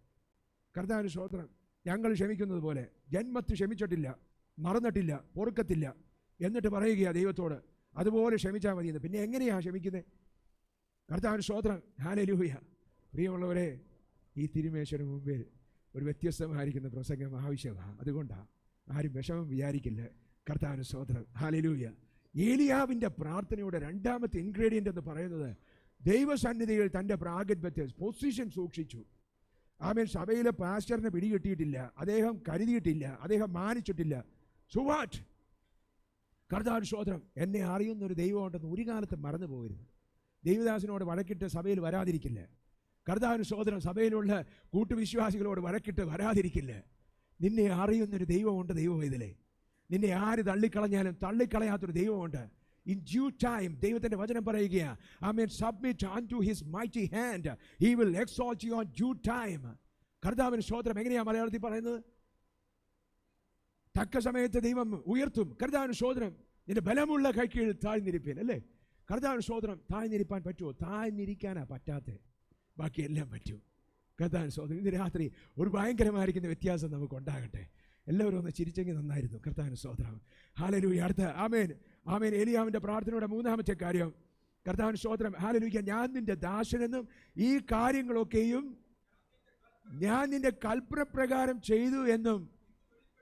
കർത്താവിന് സ്തോത്രം. ഞങ്ങൾ ക്ഷമിക്കുന്നത് പോലെ ജന്മത്തിൽ ക്ഷമിച്ചിട്ടില്ല, മറന്നിട്ടില്ല, പൊറുക്കത്തില്ല, എന്നിട്ട് പറയുകയാണ് ദൈവത്തോട് അതുപോലെ ക്ഷമിച്ചാൽ മതിയെന്ന്. പിന്നെ എങ്ങനെയാണ് ക്ഷമിക്കുന്നത്? കർത്താവിന് സ്തോത്രം. ഹല്ലേലൂയ. പ്രിയമുള്ളവരെ, ഈ തിരുമേശന് മുമ്പിൽ ഒരു വ്യത്യസ്തമായിരിക്കുന്ന പ്രസംഗം ആവശ്യമാണ്. അതുകൊണ്ടാണ് ആരും വിഷമം വിചാരിക്കില്ല. കർത്താവിന് സ്തോത്രം. ഹല്ലേലൂയ. ഏലിയാവിൻ്റെ പ്രാർത്ഥനയുടെ രണ്ടാമത്തെ ഇൻഗ്രീഡിയൻ്റ് എന്ന് പറയുന്നത് ദൈവസന്നിധിയിൽ തൻ്റെ പ്രാഗൽഭ്യത്തെ പൊസിഷൻ സൂക്ഷിച്ചു. ആമേൻ. സഭയിലെ പാസ്റ്ററിനെ പിടികിട്ടിയിട്ടില്ല, അദ്ദേഹം കരുതിയിട്ടില്ല, അദ്ദേഹം മാനിച്ചിട്ടില്ല. So what? കർത്താവിന് സ്തോത്രം. എന്നെ അറിയുന്നൊരു ദൈവമുണ്ടെന്ന് ഒരു കാലത്ത് മറന്നു പോകരുത്. ദൈവദാസനോട് വഴക്കിട്ട് സഭയിൽ വരാതിരിക്കില്ല. കർത്താവിന് സ്തോത്രം. സഭയിലുള്ള കൂട്ടുവിശ്വാസികളോട് വഴക്കിട്ട് വരാതിരിക്കില്ല. നിന്നെ അറിയുന്നൊരു ദൈവമുണ്ട്. ദൈവം ഇതിലെ നിന്നെ ആര് തള്ളിക്കളഞ്ഞാലും തള്ളിക്കളയാത്തൊരു ദൈവമുണ്ട്. ഇൻ ഡ്യൂ ടൈം ദൈവത്തിൻ്റെ വചനം പറയുകയാണ്, ആമേൻ, submit unto his mighty hand, he will exalt you on due time. കർത്താവിന് സ്തോത്രം. എങ്ങനെയാണ് മലയാളത്തിൽ പറയുന്നത്? തക്ക സമയത്ത് ദൈവം ഉയർത്തും. കർത്താവിന് സ്തോത്രം. നിന്റെ ബലമുള്ള കൈക്കീഴിൽ താഴ്ന്നിരിപ്പേൻ, അല്ലേ? കർത്താവിന് സ്തോത്രം. താഴ്ന്നിരിപ്പാൻ പറ്റുമോ? താഴ്ന്നിരിക്കാനാ പറ്റാത്ത, ബാക്കിയെല്ലാം പറ്റും. കർത്താവിന് സ്തോത്രം. ഇന്ന് രാത്രി ഒരു ഭയങ്കരമായിരിക്കുന്ന വ്യത്യാസം നമുക്ക് ഉണ്ടാകട്ടെ. എല്ലാവരും ഒന്ന് ചിരിച്ചെങ്കിൽ നന്നായിരുന്നു. കർത്താവിന് സ്തോത്രം. ഹല്ലേലൂയ. അടുത്ത ആമേൻ. ആമേൻ. ഏലിയാവിൻ്റെ പ്രാർത്ഥനയുടെ മൂന്നാമത്തെ കാര്യം കർത്താവിന് സ്തോത്രം. ഹല്ലേലൂയ. ഞാൻ നിന്റെ ദാസനെന്നും ഈ കാര്യങ്ങളൊക്കെയും ഞാൻ നിന്റെ കൽപ്പനപ്രകാരം ചെയ്തു എന്നും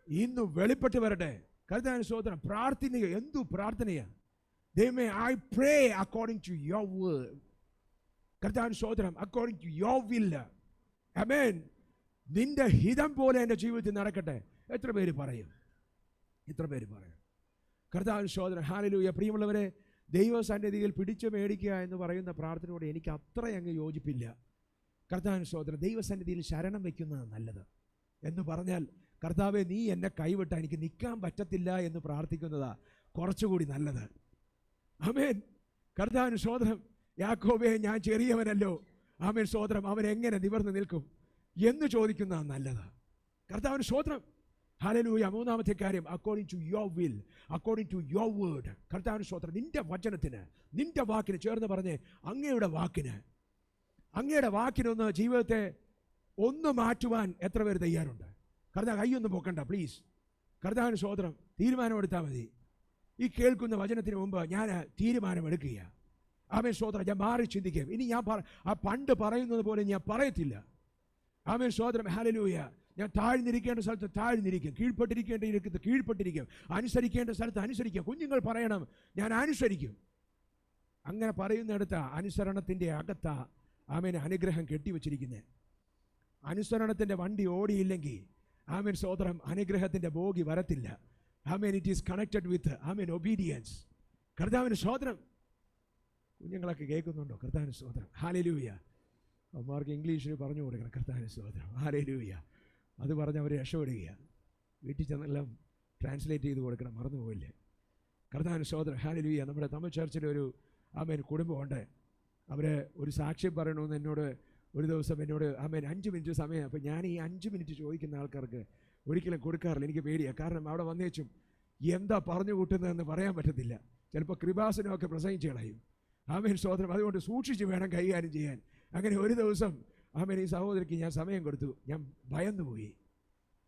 ഇന്ന് വെളിപ്പെട്ട് വരട്ടെ. കർത്താവിന് സ്തോത്രം. പ്രാർത്ഥന എന്തു പ്രാർത്ഥനയാണ്? ദൈവമേ, I pray according to your word. കർത്താവിന് സ്തോത്രം. According to your will. ആമേൻ. നിന്റെ ഹിതം പോലെ എൻ്റെ ജീവിതത്തിൽ നടക്കട്ടെ. എത്ര പേര് പറയും? എത്ര പേര് പറയും? കർത്താവിന് സ്തോത്രം. ഹല്ലേലൂയ. പ്രിയമുള്ളവരെ, ദൈവസന്നിധിയിൽ പിടിച്ചു മേടിക്കുക എന്ന് പറയുന്ന പ്രാർത്ഥനയോട് എനിക്ക് അത്ര അങ്ങ് യോജിപ്പില്ല. കർത്താവിന് സ്തോത്രം. ദൈവസന്നിധിയിൽ ശരണം വയ്ക്കുന്നതാണ് നല്ലത്. എന്ന് പറഞ്ഞാൽ, കർത്താവെ നീ എന്നെ കൈവിട്ട എനിക്ക് നിൽക്കാൻ പറ്റത്തില്ല എന്ന് പ്രാർത്ഥിക്കുന്നതാ കുറച്ചുകൂടി നല്ലത്. ആമേൻ. കർത്താവിന് സ്തോത്രം. യാക്കോബേ, ഞാൻ ചെറിയവനല്ലോ, ആമേൻ സ്തോത്രം, അവൻ എങ്ങനെ നിവർന്ന് നിൽക്കും എന്ന് ചോദിക്കുന്നതാണ് നല്ലത്. കർത്താവിന് സ്തോത്രം. ഹല്ലേലൂയ. മൂന്നാമത്തെ കാര്യം, according to your will, according to your word. കർത്താവിന് സ്തോത്രം. നിന്റെ വചനത്തിന്, നിന്റെ വാക്കിന് ചേർന്ന് പറഞ്ഞ് അങ്ങയുടെ വാക്കിന്, അങ്ങയുടെ വാക്കിനൊന്ന് ജീവിതത്തെ ഒന്ന് മാറ്റുവാൻ എത്ര പേര് തയ്യാറുണ്ട്? കർത്താവ് കൈയൊന്നും പൊക്കണ്ട പ്ലീസ്. കർത്താവിന് സ്തോത്രം. തീരുമാനമെടുത്താൽ മതി. ഈ കേൾക്കുന്ന വചനത്തിന് മുമ്പ് ഞാൻ തീരുമാനമെടുക്കുക. ആമേൻ സ്തോത്രം. ഞാൻ മാറി ചിന്തിക്കും. ഇനി ഞാൻ പണ്ട് പറയുന്നത് പോലെ ഞാൻ പറയത്തില്ല. ആമേൻ സ്തോത്രം. ഹല്ലേലൂയ. ഞാൻ താഴ്ന്നിരിക്കേണ്ട സ്ഥലത്ത് താഴ്ന്നിരിക്കും, കീഴ്പ്പെട്ടിരിക്കേണ്ട കീഴ്പ്പെട്ടിരിക്കും, അനുസരിക്കേണ്ട സ്ഥലത്ത് അനുസരിക്കും. കുഞ്ഞുങ്ങൾ പറയണം, ഞാൻ അനുസരിക്കും. അങ്ങനെ പറയുന്നിടത്ത് അനുസരണത്തിൻ്റെ അകത്താ ആമേൻ അനുഗ്രഹം കെട്ടിവെച്ചിരിക്കുന്നത്. അനുസരണത്തിൻ്റെ വണ്ടി ഓടിയില്ലെങ്കിൽ ആമേൻ സ്തോത്രം അനുഗ്രഹത്തിൻ്റെ ബോഗി വരത്തില്ല. ആമേൻ. ഇറ്റ് ഈസ് കണക്റ്റഡ് വിത്ത് ആമേൻ ഒബീഡിയൻസ്. കർത്താവിന് സ്തോത്രം. കുഞ്ഞുങ്ങളൊക്കെ കേൾക്കുന്നുണ്ടോ? കർത്താവിന് സ്തോത്രം. ഹല്ലേലൂയ. അവന്മാർക്ക് ഇംഗ്ലീഷിൽ പറഞ്ഞു കൊടുക്കണം. കർത്താവിന് സ്തോത്രം. ഹല്ലേലൂയ. അത് പറഞ്ഞ് അവർ രക്ഷപ്പെടുകയാണ്. വീട്ടിൽ ചെന്നെല്ലാം ട്രാൻസ്ലേറ്റ് ചെയ്ത് കൊടുക്കണം, മറന്നു പോയില്ലേ? കർത്താവിന് സ്തോത്രം. ഹല്ലേലൂയ. നമ്മുടെ തമിഴ് ചർച്ചിലൊരു ആമേൻ കുടുംബമുണ്ട്. അവർ ഒരു സാക്ഷ്യം പറയണമെന്ന് എന്നോട് ഒരു ദിവസം എന്നോട് ആമേൻ 5 മിനിറ്റ് സമയം. അപ്പോൾ ഞാൻ ഈ 5 മിനിറ്റ് ചോദിക്കുന്ന ആൾക്കാർക്ക് ഒരിക്കലും കൊടുക്കാറില്ല. എനിക്ക് പേടിയാണ്. കാരണം അവിടെ വന്നേച്ചും എന്താ പറഞ്ഞു കൂട്ടുന്നതെന്ന് പറയാൻ പറ്റത്തില്ല. ചിലപ്പോൾ കൃപാസനമൊക്കെ പ്രസംഗിച്ച് കളയും. ആമേൻ സ്തോത്രം. അതുകൊണ്ട് സൂക്ഷിച്ച് വേണം കൈകാര്യം ചെയ്യാൻ. അങ്ങനെ ഒരു ദിവസം ആമേൻ ഈ സഹോദരിക്ക് ഞാൻ സമയം കൊടുത്തു. ഞാൻ ഭയന്നുപോയി.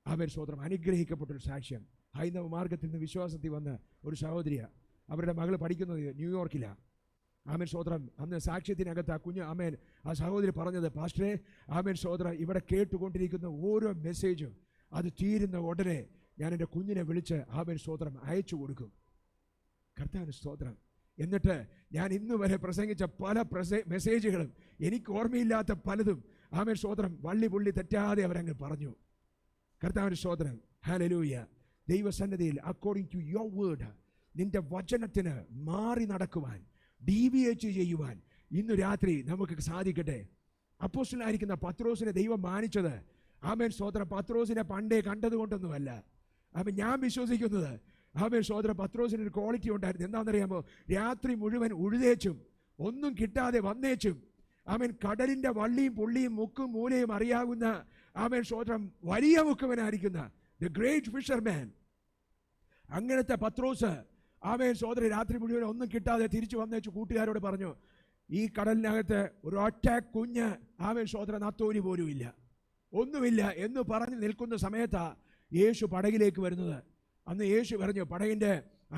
ആമേൻ സ്തോത്രം. അനുഗ്രഹിക്കപ്പെട്ടൊരു സാക്ഷ്യം. ഹൈന്ദവ മാർഗത്തിൽ നിന്ന് വിശ്വാസത്തിൽ വന്ന ഒരു സഹോദരിയാണ്. അവരുടെ മകൾ പഠിക്കുന്നത് ന്യൂയോർക്കിലാണ്. ആമേൻ സ്തോത്രം. അന്ന് സാക്ഷ്യത്തിനകത്ത് ആ കുഞ്ഞ് ആമേൻ ആ സഹോദരി പറഞ്ഞത്, പാസ്റ്ററെ ആമേൻ സ്തോത്രം, ഇവിടെ കേട്ടുകൊണ്ടിരിക്കുന്ന ഓരോ മെസ്സേജും അത് തീരുന്ന ഉടനെ ഞാൻ എൻ്റെ കുഞ്ഞിനെ വിളിച്ച് ആമേൻ സ്തോത്രം അയച്ചു കൊടുക്കും. കർത്താവിന് സ്തോത്രം. എന്നിട്ട് ഞാൻ ഇന്ന് വരെ പ്രസംഗിച്ച പല മെസ്സേജുകളും എനിക്ക് ഓർമ്മയില്ലാത്ത പലതും ആമേൻ സ്തോത്രം വള്ളി പുള്ളി തെറ്റാതെ അവരങ്ങ് പറഞ്ഞു. കർത്താവിന് സ്തോത്രം. ഹല്ലേലൂയ. ദൈവസന്നിധിയിൽ അക്കോർഡിംഗ് ടു യുവർ വേർഡ്, നിന്റെ വചനത്തിന് മാറി നടക്കുവാൻ, ഡീവിയേറ്റ് ചെയ്യുവാൻ ഇന്ന് രാത്രി നമുക്ക് സാധിക്കട്ടെ. അപ്പോസ്തലനായിരിക്കുന്ന പത്രോസിനെ ദൈവം മാനിച്ചത് ആമേൻ സ്തോത്രം പത്രോസിനെ പണ്ടേ കണ്ടതുകൊണ്ടൊന്നുമല്ല. ആമേൻ ഞാൻ വിശ്വസിക്കുന്നത് ആമേൻ സ്തോത്രം പത്രോസിന് ഒരു ക്വാളിറ്റി ഉണ്ടായിരുന്നു. എന്താണെന്നറിയാമോ? രാത്രി മുഴുവൻ ഉഴുതേച്ചും ഒന്നും കിട്ടാതെ വന്നേച്ചും ആമേൻ കടലിൻ്റെ വള്ളിയും പുള്ളിയും മുക്കും മൂലയും അറിയാവുന്ന ആമേൻ സ്തോത്രം വലിയ മുക്കുവനായിരിക്കുന്ന ദ ഗ്രേറ്റ് ഫിഷർമാൻ, അങ്ങനത്തെ പത്രോസ് ആമേൻ സ്തോത്രം രാത്രി മുഴുവൻ ഒന്നും കിട്ടാതെ തിരിച്ചു വന്നേച്ചു കൂട്ടുകാരോട് പറഞ്ഞു, ഈ കടലിനകത്ത് ഒരു ഒറ്റ കുഞ്ഞ് ആമേൻ സ്തോത്രം നത്തോലി പോലും ഇല്ല, ഒന്നുമില്ല എന്ന് പറഞ്ഞ് നിൽക്കുന്ന സമയത്താണ് യേശു പടകിലേക്ക് വരുന്നത്. അന്ന് യേശു പറഞ്ഞു പടകിൻ്റെ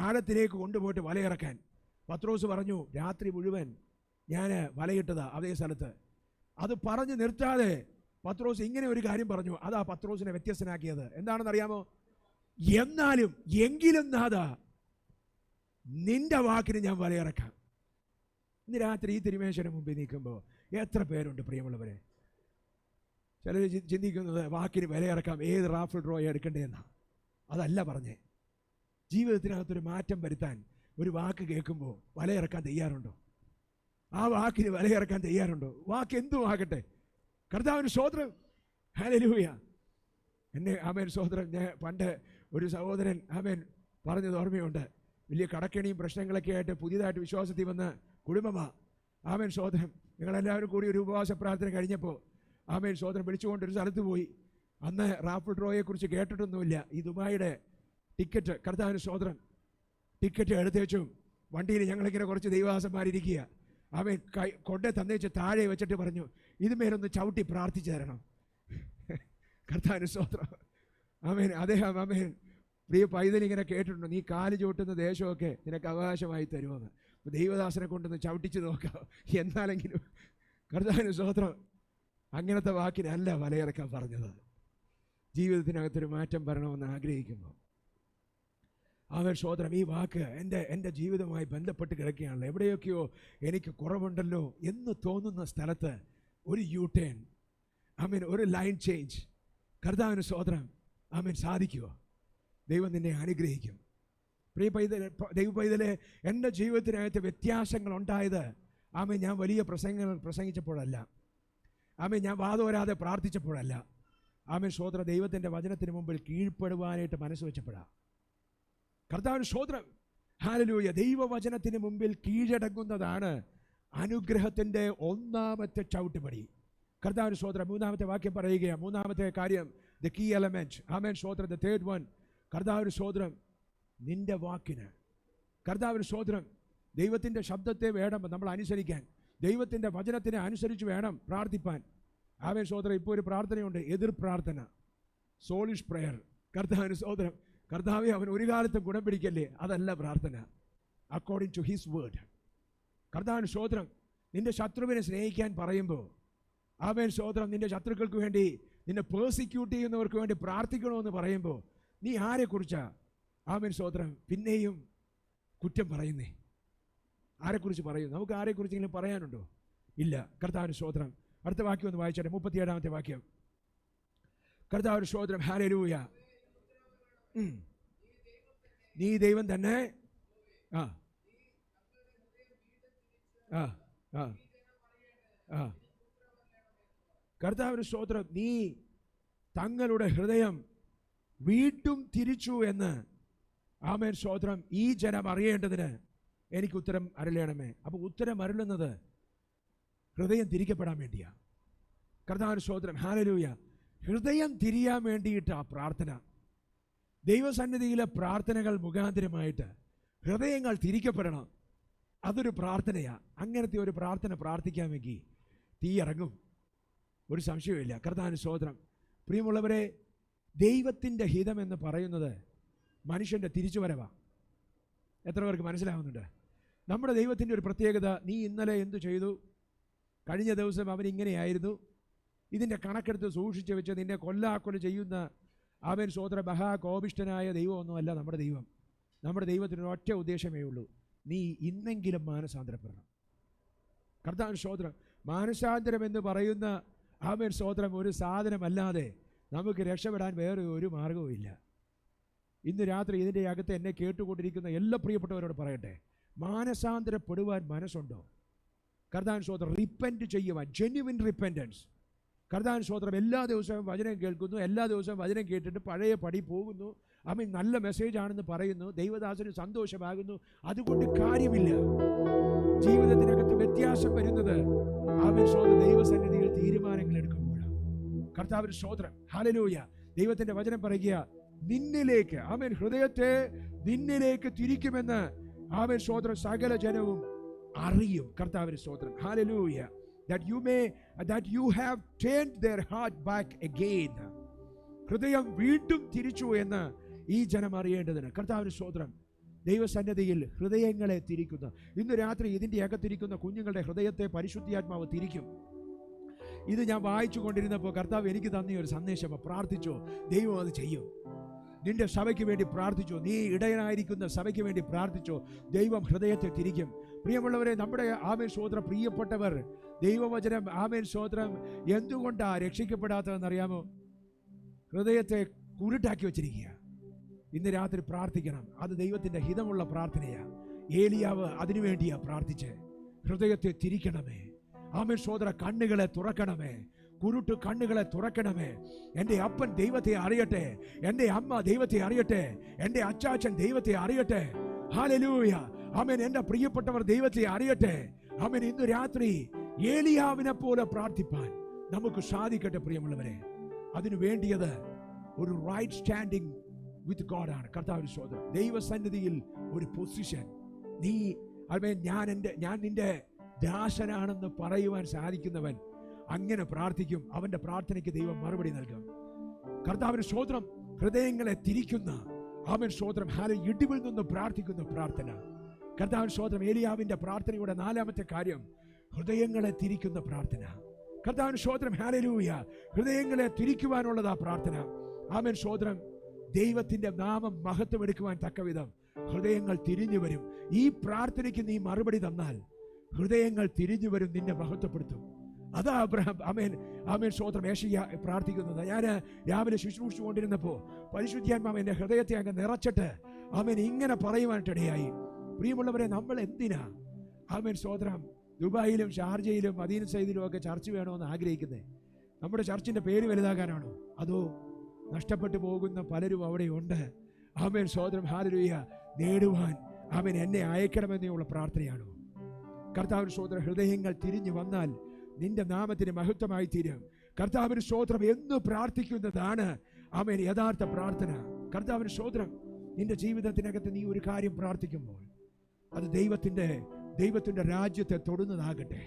ആഴത്തിലേക്ക് കൊണ്ടുപോയിട്ട് വലയിറക്കാൻ. പത്രോസ് പറഞ്ഞു രാത്രി മുഴുവൻ ഞാൻ വലയിട്ടതാ അതേ സ്ഥലത്ത്. അത് പറഞ്ഞ് നിർത്താതെ പത്രോസ് ഇങ്ങനെ ഒരു കാര്യം പറഞ്ഞു. അതാ പത്രോസിനെ വ്യത്യസ്തനാക്കിയത്. എന്താണെന്നറിയാമോ? എന്നാലും എങ്കിലും നാഥാ നിന്റെ വാക്കിന് ഞാൻ വലയിറക്കാം. ഇന്ന് രാത്രി ഈ തിരുമേശന് മുമ്പിൽ നിൽക്കുമ്പോൾ എത്ര പേരുണ്ട് പ്രിയമുള്ളവരെ? ചിലർ ചിന്തിക്കുന്നത് വാക്കിന് വിലയിറക്കാം, ഏത് റാഫിൾ ഡ്രോ എടുക്കേണ്ടതെന്നാണ്. അതല്ല പറഞ്ഞേ. ജീവിതത്തിനകത്തൊരു മാറ്റം വരുത്താൻ ഒരു വാക്ക് കേൾക്കുമ്പോൾ വലയിറക്കാൻ തയ്യാറുണ്ടോ? ആ വാക്കിന് വിലയിറക്കാൻ തയ്യാറുണ്ടോ? വാക്ക് എന്തും ആകട്ടെ. കർത്താവിന് സ്തോത്രം, ഹല്ലേലൂയ. എന്നെ ആമേൻ സ്തോത്രം. ഞാൻ പണ്ട് ഒരു സഹോദരൻ ആമേൻ പറഞ്ഞത് ഓർമ്മയുണ്ട്. വലിയ കടക്കെണിയും പ്രശ്നങ്ങളൊക്കെ ആയിട്ട് പുതിയതായിട്ട് വിശ്വാസത്തിൽ വന്ന കുടുംബമാണ്. ആമേൻ സ്തോത്രം. ഞങ്ങളെല്ലാവരും കൂടി ഒരു ഉപവാസ പ്രാർത്ഥന കഴിഞ്ഞപ്പോൾ ആമേൻ സ്തോത്രം വിളിച്ചുകൊണ്ടൊരു സ്ഥലത്ത് പോയി. അന്ന് റാഫിൾ ഡ്രോയെക്കുറിച്ച് കേട്ടിട്ടൊന്നുമില്ല. ഈ ദുബായിയുടെ ടിക്കറ്റ്, കർത്താവിന് സ്തോത്രം, ടിക്കറ്റ് എടുത്തേച്ചും വണ്ടിയിൽ ഞങ്ങളിങ്ങനെ കുറച്ച് ദൈവദാസന്മാരിയ്ക്കുക. അവൻ കൊണ്ടേ തന്നേച്ച് താഴെ വെച്ചിട്ട് പറഞ്ഞു, ഇതുമേലൊന്ന് ചവിട്ടി പ്രാർത്ഥിച്ചു തരണം. കർത്താവിന് സ്തോത്രം. ആമേൻ. അദ്ദേഹം ആമേൻ പ്രിയ പൈതലിങ്ങനെ കേട്ടിട്ടുണ്ട്, നീ കാല് ചവിട്ടുന്ന ദേശമൊക്കെ നിനക്ക് അവകാശമായി തരുമെന്ന്. അപ്പോൾ ദൈവദാസനെ കൊണ്ടൊന്ന് ചവിട്ടിച്ച് നോക്കാം എന്നാലെങ്കിലും. കർത്താവിന് സ്തോത്രം. അങ്ങനത്തെ വാക്കിനല്ല വലയിറക്കാൻ പറഞ്ഞത്. ജീവിതത്തിനകത്തൊരു മാറ്റം വരണമെന്ന് ആഗ്രഹിക്കുന്നു. അവൻ സ്തോത്രം. ഈ വാക്ക് എൻ്റെ ജീവിതവുമായി ബന്ധപ്പെട്ട് കിടക്കുകയാണല്ലോ. എവിടെയൊക്കെയോ എനിക്ക് കുറവുണ്ടല്ലോ എന്ന് തോന്നുന്ന സ്ഥലത്ത് ഒരു യു ടേൺ, ആമേൻ, ഒരു ലൈൻ ചേഞ്ച്, കർത്താവിന് സ്തോത്രം, ആമേൻ, സാധിക്കുമോ? ദൈവം നിന്നെ അനുഗ്രഹിക്കും. പ്രിയ ദൈവ പൈതലെ, എൻ്റെ ജീവിതത്തിനകത്ത് വ്യത്യാസങ്ങൾ ഉണ്ടായത് ആമേൻ ഞാൻ വലിയ പ്രസംഗങ്ങൾ പ്രസംഗിച്ചപ്പോഴല്ല, ആമേൻ ഞാൻ വാദോരാതെ പ്രാർത്ഥിച്ചപ്പോഴല്ല, ആമേൻ സ്തോത്രം, ദൈവത്തിൻ്റെ വചനത്തിന് മുമ്പിൽ കീഴ്പ്പെടുവാനായിട്ട് മനസ്സ് വെച്ചപ്പോഴാണ്. കർത്താവിന് സ്തോത്രം, ഹല്ലേലൂയ. ദൈവവചനത്തിന് മുമ്പിൽ കീഴടങ്ങുന്നതാണ് അനുഗ്രഹത്തിൻ്റെ ഒന്നാമത്തെ ചവിട്ടുപടി. കർത്താവിന് സ്തോത്രം. മൂന്നാമത്തെ വാക്യം പറയുകയാണ്. മൂന്നാമത്തെ കാര്യം, ദ കീ എലമെന്റ്. ആമേൻ സ്തോത്രം. ദ തേർഡ് വൺ, കർത്താവിന് സ്തോത്രം, നിന്റെ വാക്കിന്. കർത്താവിന് സ്തോത്രം. ദൈവത്തിൻ്റെ ശബ്ദത്തെ വേണം നമ്മൾ അനുസരിക്കാൻ. ദൈവത്തിൻ്റെ വചനത്തിനെ അനുസരിച്ച് വേണം പ്രാർത്ഥിപ്പാൻ. ആമേൻ സ്തോത്രം. ഇപ്പോൾ ഒരു പ്രാർത്ഥനയുണ്ട്, എതിർ പ്രാർത്ഥന, സോളിഷ് പ്രെയർ. കർത്താവിന് സ്തോത്രം. കർത്താവെ അവൻ ഒരു കാലത്തും ഗുണം പിടിക്കല്ലേ, അതല്ല പ്രാർത്ഥന. According to his word. കർത്താവിന് സ്തോത്രം. നിന്റെ ശത്രുവിനെ സ്നേഹിക്കാൻ പറയുമ്പോൾ, ആമേൻ സ്തോത്രം, നിന്റെ ശത്രുക്കൾക്ക് വേണ്ടി, നിന്നെ പേഴ്സിക്യൂട്ട് ചെയ്യുന്നവർക്ക് വേണ്ടി പ്രാർത്ഥിക്കണമെന്ന് പറയുമ്പോൾ നീ ആരെക്കുറിച്ചാ ആമേൻ സ്തോത്രം പിന്നെയും കുറ്റം പറയുന്നേ? ആരെക്കുറിച്ച് പറയും? നമുക്ക് ആരെക്കുറിച്ചെങ്കിലും പറയാനുണ്ടോ? ഇല്ല. കർത്താവിന് സ്തോത്രം. അടുത്ത വാക്യം ഒന്ന് വായിച്ചാട്ടെ, 37-ാമത്തെ വാക്യം. കർത്താവിന് സ്തോത്രം, ഹല്ലേലൂയ. നീ ദൈവം തന്നെ. ആ ആ ആ ആ കർത്താവിന് സ്തോത്രം. നീ തങ്ങളുടെ ഹൃദയം വീണ്ടും തിരിച്ചു എന്ന് ആമേൻ സ്തോത്രം ഈ ജനം അറിയേണ്ടതിന് എനിക്ക് ഉത്തരം അരുളണമേ. അപ്പോൾ ഉത്തരം അരുളുന്നത് ഹൃദയം തിരിക്കപ്പെടാൻ വേണ്ടിയാണ്. കർത്താവിന് സ്തോത്രം, ഹല്ലേലൂയ. ഹൃദയം തിരിയാൻ വേണ്ടിയിട്ട് ആ പ്രാർത്ഥന, ദൈവസന്നിധിയിലെ പ്രാർത്ഥനകൾ മുഖാന്തരമായിട്ട് ഹൃദയങ്ങൾ തിരിക്കപ്പെടണം. അതൊരു പ്രാർത്ഥനയാണ്. അങ്ങനത്തെ ഒരു പ്രാർത്ഥന പ്രാർത്ഥിക്കാമെങ്കിൽ തീ ഇറങ്ങും, ഒരു സംശയമില്ല. കർത്താവിന് സ്തോത്രം. പ്രിയമുള്ളവരെ, ദൈവത്തിൻ്റെ ഹിതമെന്ന് പറയുന്നത് മനുഷ്യൻ്റെ തിരിച്ചുവരവാണ്. എത്ര പേർക്ക് മനസ്സിലാവുന്നുണ്ട്? നമ്മുടെ ദൈവത്തിൻ്റെ ഒരു പ്രത്യേകത, നീ ഇന്നലെ എന്തു ചെയ്തു, കഴിഞ്ഞ ദിവസം അവൻ ഇങ്ങനെയായിരുന്നു, ഇതിൻ്റെ കണക്കെടുത്ത് സൂക്ഷിച്ച് വെച്ച് നിന്നെ കൊല്ലാക്കൊല ചെയ്യുന്ന അവൻ സ്തോത്ര മഹാകോപിഷ്ഠനായ ദൈവമൊന്നുമല്ല നമ്മുടെ ദൈവം. നമ്മുടെ ദൈവത്തിനൊരു ഒറ്റ ഉദ്ദേശമേ ഉള്ളൂ, നീ ഇന്നെങ്കിലും മാനസാന്തരപ്പെടണം. കർത്താവിന് സ്തോത്രം. മാനസാന്തരം എന്ന് പറയുന്ന ആമേൻ സ്തോത്രം ഒരു സാധനമല്ലാതെ നമുക്ക് രക്ഷപ്പെടാൻ വേറെ ഒരു മാർഗവും ഇല്ല. ഇന്ന് രാത്രി ഇതിൻ്റെ അകത്ത് എന്നെ കേട്ടുകൊണ്ടിരിക്കുന്ന എല്ലാ പ്രിയപ്പെട്ടവരോട് പറയട്ടെ, മാനസാന്തരപ്പെടുവാൻ മനസ്സുണ്ടോ? കർത്താവിന് സ്തോത്രം റിപ്പൻറ്റ് ചെയ്യുവാൻ, ജെന്യുവിൻ റിപ്പൻറ്റൻസ്. കർത്താവിന് സ്തോത്രം എല്ലാ ദിവസവും വചനം കേൾക്കുന്നു, എല്ലാ ദിവസവും വചനം കേട്ടിട്ട് പഴയ പടി പോകുന്നു. നല്ല മെസ്സേജാണെന്ന് പറയുന്നു, ദൈവദാസന് സന്തോഷമാകുന്നു. അതുകൊണ്ട് കാര്യമില്ല. ജീവിതത്തിനകത്ത് വ്യത്യാസം വരുന്നത് സ്തോത്രം ദൈവസന്നിധിയിൽ തീരുമാനങ്ങൾ എടുക്കുമ്പോഴാണ്. കർത്താവിന് സ്തോത്രം, ഹല്ലേലൂയ. ദൈവത്തിന്റെ വചനം പറയുക, നിന്നിലേക്ക് ഹൃദയത്തെ നിന്നിലേക്ക് തിരിക്കുമെന്ന് സ്തോത്രം സകല ജനവും അറിയും. കർത്താവിന് സ്തോത്രം, hallelujah. that you have turned their heart back again. ഹൃദയം വീണ്ടും തിരിച്ചു എന്ന് ഈ ജനം അറിയേണ്ടതിന്. കർത്താവിന് സ്തോത്രം. ദൈവസന്നിധിയിൽ ഹൃദയങ്ങളെ തിരിക്കുന്ന, ഇന്ന് രാത്രി ഇതിൻ്റെ അകത്തിരിക്കുന്ന കുഞ്ഞുങ്ങളുടെ ഹൃദയത്തെ പരിശുദ്ധാത്മാവ് തിരിക്കും. ഇത് ഞാൻ വായിച്ചു കൊണ്ടിരുന്നപ്പോൾ കർത്താവ് എനിക്ക് തന്നിയ ഒരു സന്ദേശം. പ്രാർത്ഥിച്ചോ, ദൈവം അത് ചെയ്യും. നിന്റെ സഭയ്ക്ക് വേണ്ടി പ്രാർത്ഥിച്ചോ, നീ ഇടയനായിരിക്കുന്ന സഭയ്ക്ക് വേണ്ടി പ്രാർത്ഥിച്ചോ, ദൈവം ഹൃദയത്തെ തിരിക്കും. പ്രിയമുള്ളവരെ, നമ്മുടെ സ്തോത്രം പ്രിയപ്പെട്ടവർ ദൈവവചനം സ്തോത്രം എന്തുകൊണ്ടാണ് രക്ഷിക്കപ്പെടാത്തതെന്നറിയാമോ? ഹൃദയത്തെ കുരുട്ടാക്കി വെച്ചിരിക്കുക. ഇന്ന് രാത്രി പ്രാർത്ഥിക്കണം. അത് ദൈവത്തിന്റെ ഹിതമുള്ള പ്രാർത്ഥനയാണ്. ഏലിയാവ് അതിനുവേണ്ടിയാ പ്രാർത്ഥിച്ച്, ഹൃദയത്തെ തിരിക്കണമേ. സ്തോത്ര കണ്ണുകളെ തുറക്കണമേ, കുരുട്ട് കണ്ണുകളെ തുറക്കണമേ. എൻ്റെ അപ്പൻ ദൈവത്തെ അറിയട്ടെ, എൻ്റെ അമ്മ ദൈവത്തെ അറിയട്ടെ, എൻ്റെ അച്ചാച്ചൻ ദൈവത്തെ അറിയട്ടെ. ഹല്ലേലൂയ. എൻ്റെ പ്രിയപ്പെട്ടവർ ദൈവത്തെ അറിയട്ടെ. ഇന്ന് രാത്രി ഏലിയാവിനെ പോലെ പ്രാർത്ഥിപ്പാൻ നമുക്ക് സാധിക്കട്ടെ. പ്രിയമുള്ളവരെ, അതിനു വേണ്ടിയത് ഒരു റൈറ്റ് സ്റ്റാൻഡിങ് വിത്ത് ഗോഡ് ആണ്. കർത്താവിന്റെ സ്തോത്രം. ദൈവസന്നിധിയിൽ ഒരു പൊസിഷൻ. നീ ഞാൻ നിന്റെ ദാസനാണെന്ന് പറയുവാൻ സാധിക്കുന്നവൻ അങ്ങനെ പ്രാർത്ഥിക്കും. അവന്റെ പ്രാർത്ഥനയ്ക്ക് ദൈവം മറുപടി നൽകും. കർത്താവിന്റെ സ്തോത്രം. ഹൃദയങ്ങളെ തിരിക്കുന്ന സ്തോത്രം ഇടിവിൽ നിന്ന് പ്രാർത്ഥിക്കുന്ന പ്രാർത്ഥന. കർത്താവിന്റെ സ്തോത്രം. ഏലിയാവിന്റെ പ്രാർത്ഥനയുടെ നാലാമത്തെ കാര്യം ഹൃദയങ്ങളെ തിരിക്കുന്ന പ്രാർത്ഥന. കർത്താവിന്റെ സ്തോത്രം, ഹല്ലേലൂയ. ഹൃദയങ്ങളെ തിരിക്കുവാനുള്ളതാ പ്രാർത്ഥന. സ്തോത്രം. ദൈവത്തിന്റെ നാമം മഹത്വം എടുക്കുവാൻ തക്കവിധം ഹൃദയങ്ങൾ തിരിഞ്ഞു വരും. ഈ പ്രാർത്ഥനയ്ക്ക് നീ മറുപടി തന്നാൽ ഹൃദയങ്ങൾ തിരിഞ്ഞു വരും, നിന്നെ മഹത്വപ്പെടുത്തും. അതാ അബ്രഹാം സ്തോത്രം യേശയ്യ പ്രാർത്ഥിക്കുന്നത്. ഞാൻ രാവിലെ ശുശ്രൂഷിച്ചു കൊണ്ടിരുന്നപ്പോൾ പരിശുദ്ധാത്മാവ് എൻ്റെ ഹൃദയത്തെ അങ്ങ് നിറച്ചിട്ട് ഇങ്ങനെ പറയുവാനിട്ടിടയായി. പ്രിയമുള്ളവരെ, നമ്മൾ എന്തിനാ സ്തോത്രം ദുബായിലും ഷാർജയിലും മദീന സയ്യിദിലും ഒക്കെ ചർച്ച് വേണമെന്ന് ആഗ്രഹിക്കുന്നത്? നമ്മുടെ ചർച്ചിന്റെ പേര് വലുതാകാനാണോ? അതോ നഷ്ടപ്പെട്ടു പോകുന്ന പലരും അവിടെയുണ്ട്. സ്തോത്രം, ഹല്ലേലൂയ, നേടുവാൻ എന്നെ അയക്കണമെന്നുള്ള പ്രാർത്ഥനയാണോ? കർത്താവിന്റെ സ്തോത്രം. ഹൃദയങ്ങൾ തിരിഞ്ഞു വന്നാൽ നിന്റെ നാമത്തിന് മഹത്വമായി തീരും. കർത്താവിന് സ്തോത്രം എന്ന് പ്രാർത്ഥിക്കുന്നതാണ് യഥാർത്ഥ പ്രാർത്ഥന. കർത്താവിന് സ്തോത്രം. നിന്റെ ജീവിതത്തിനകത്ത് നീ ഒരു കാര്യം പ്രാർത്ഥിക്കുമ്പോൾ അത് ദൈവത്തിന്റെ രാജ്യത്തെ തൊടുന്നതാകട്ടെ.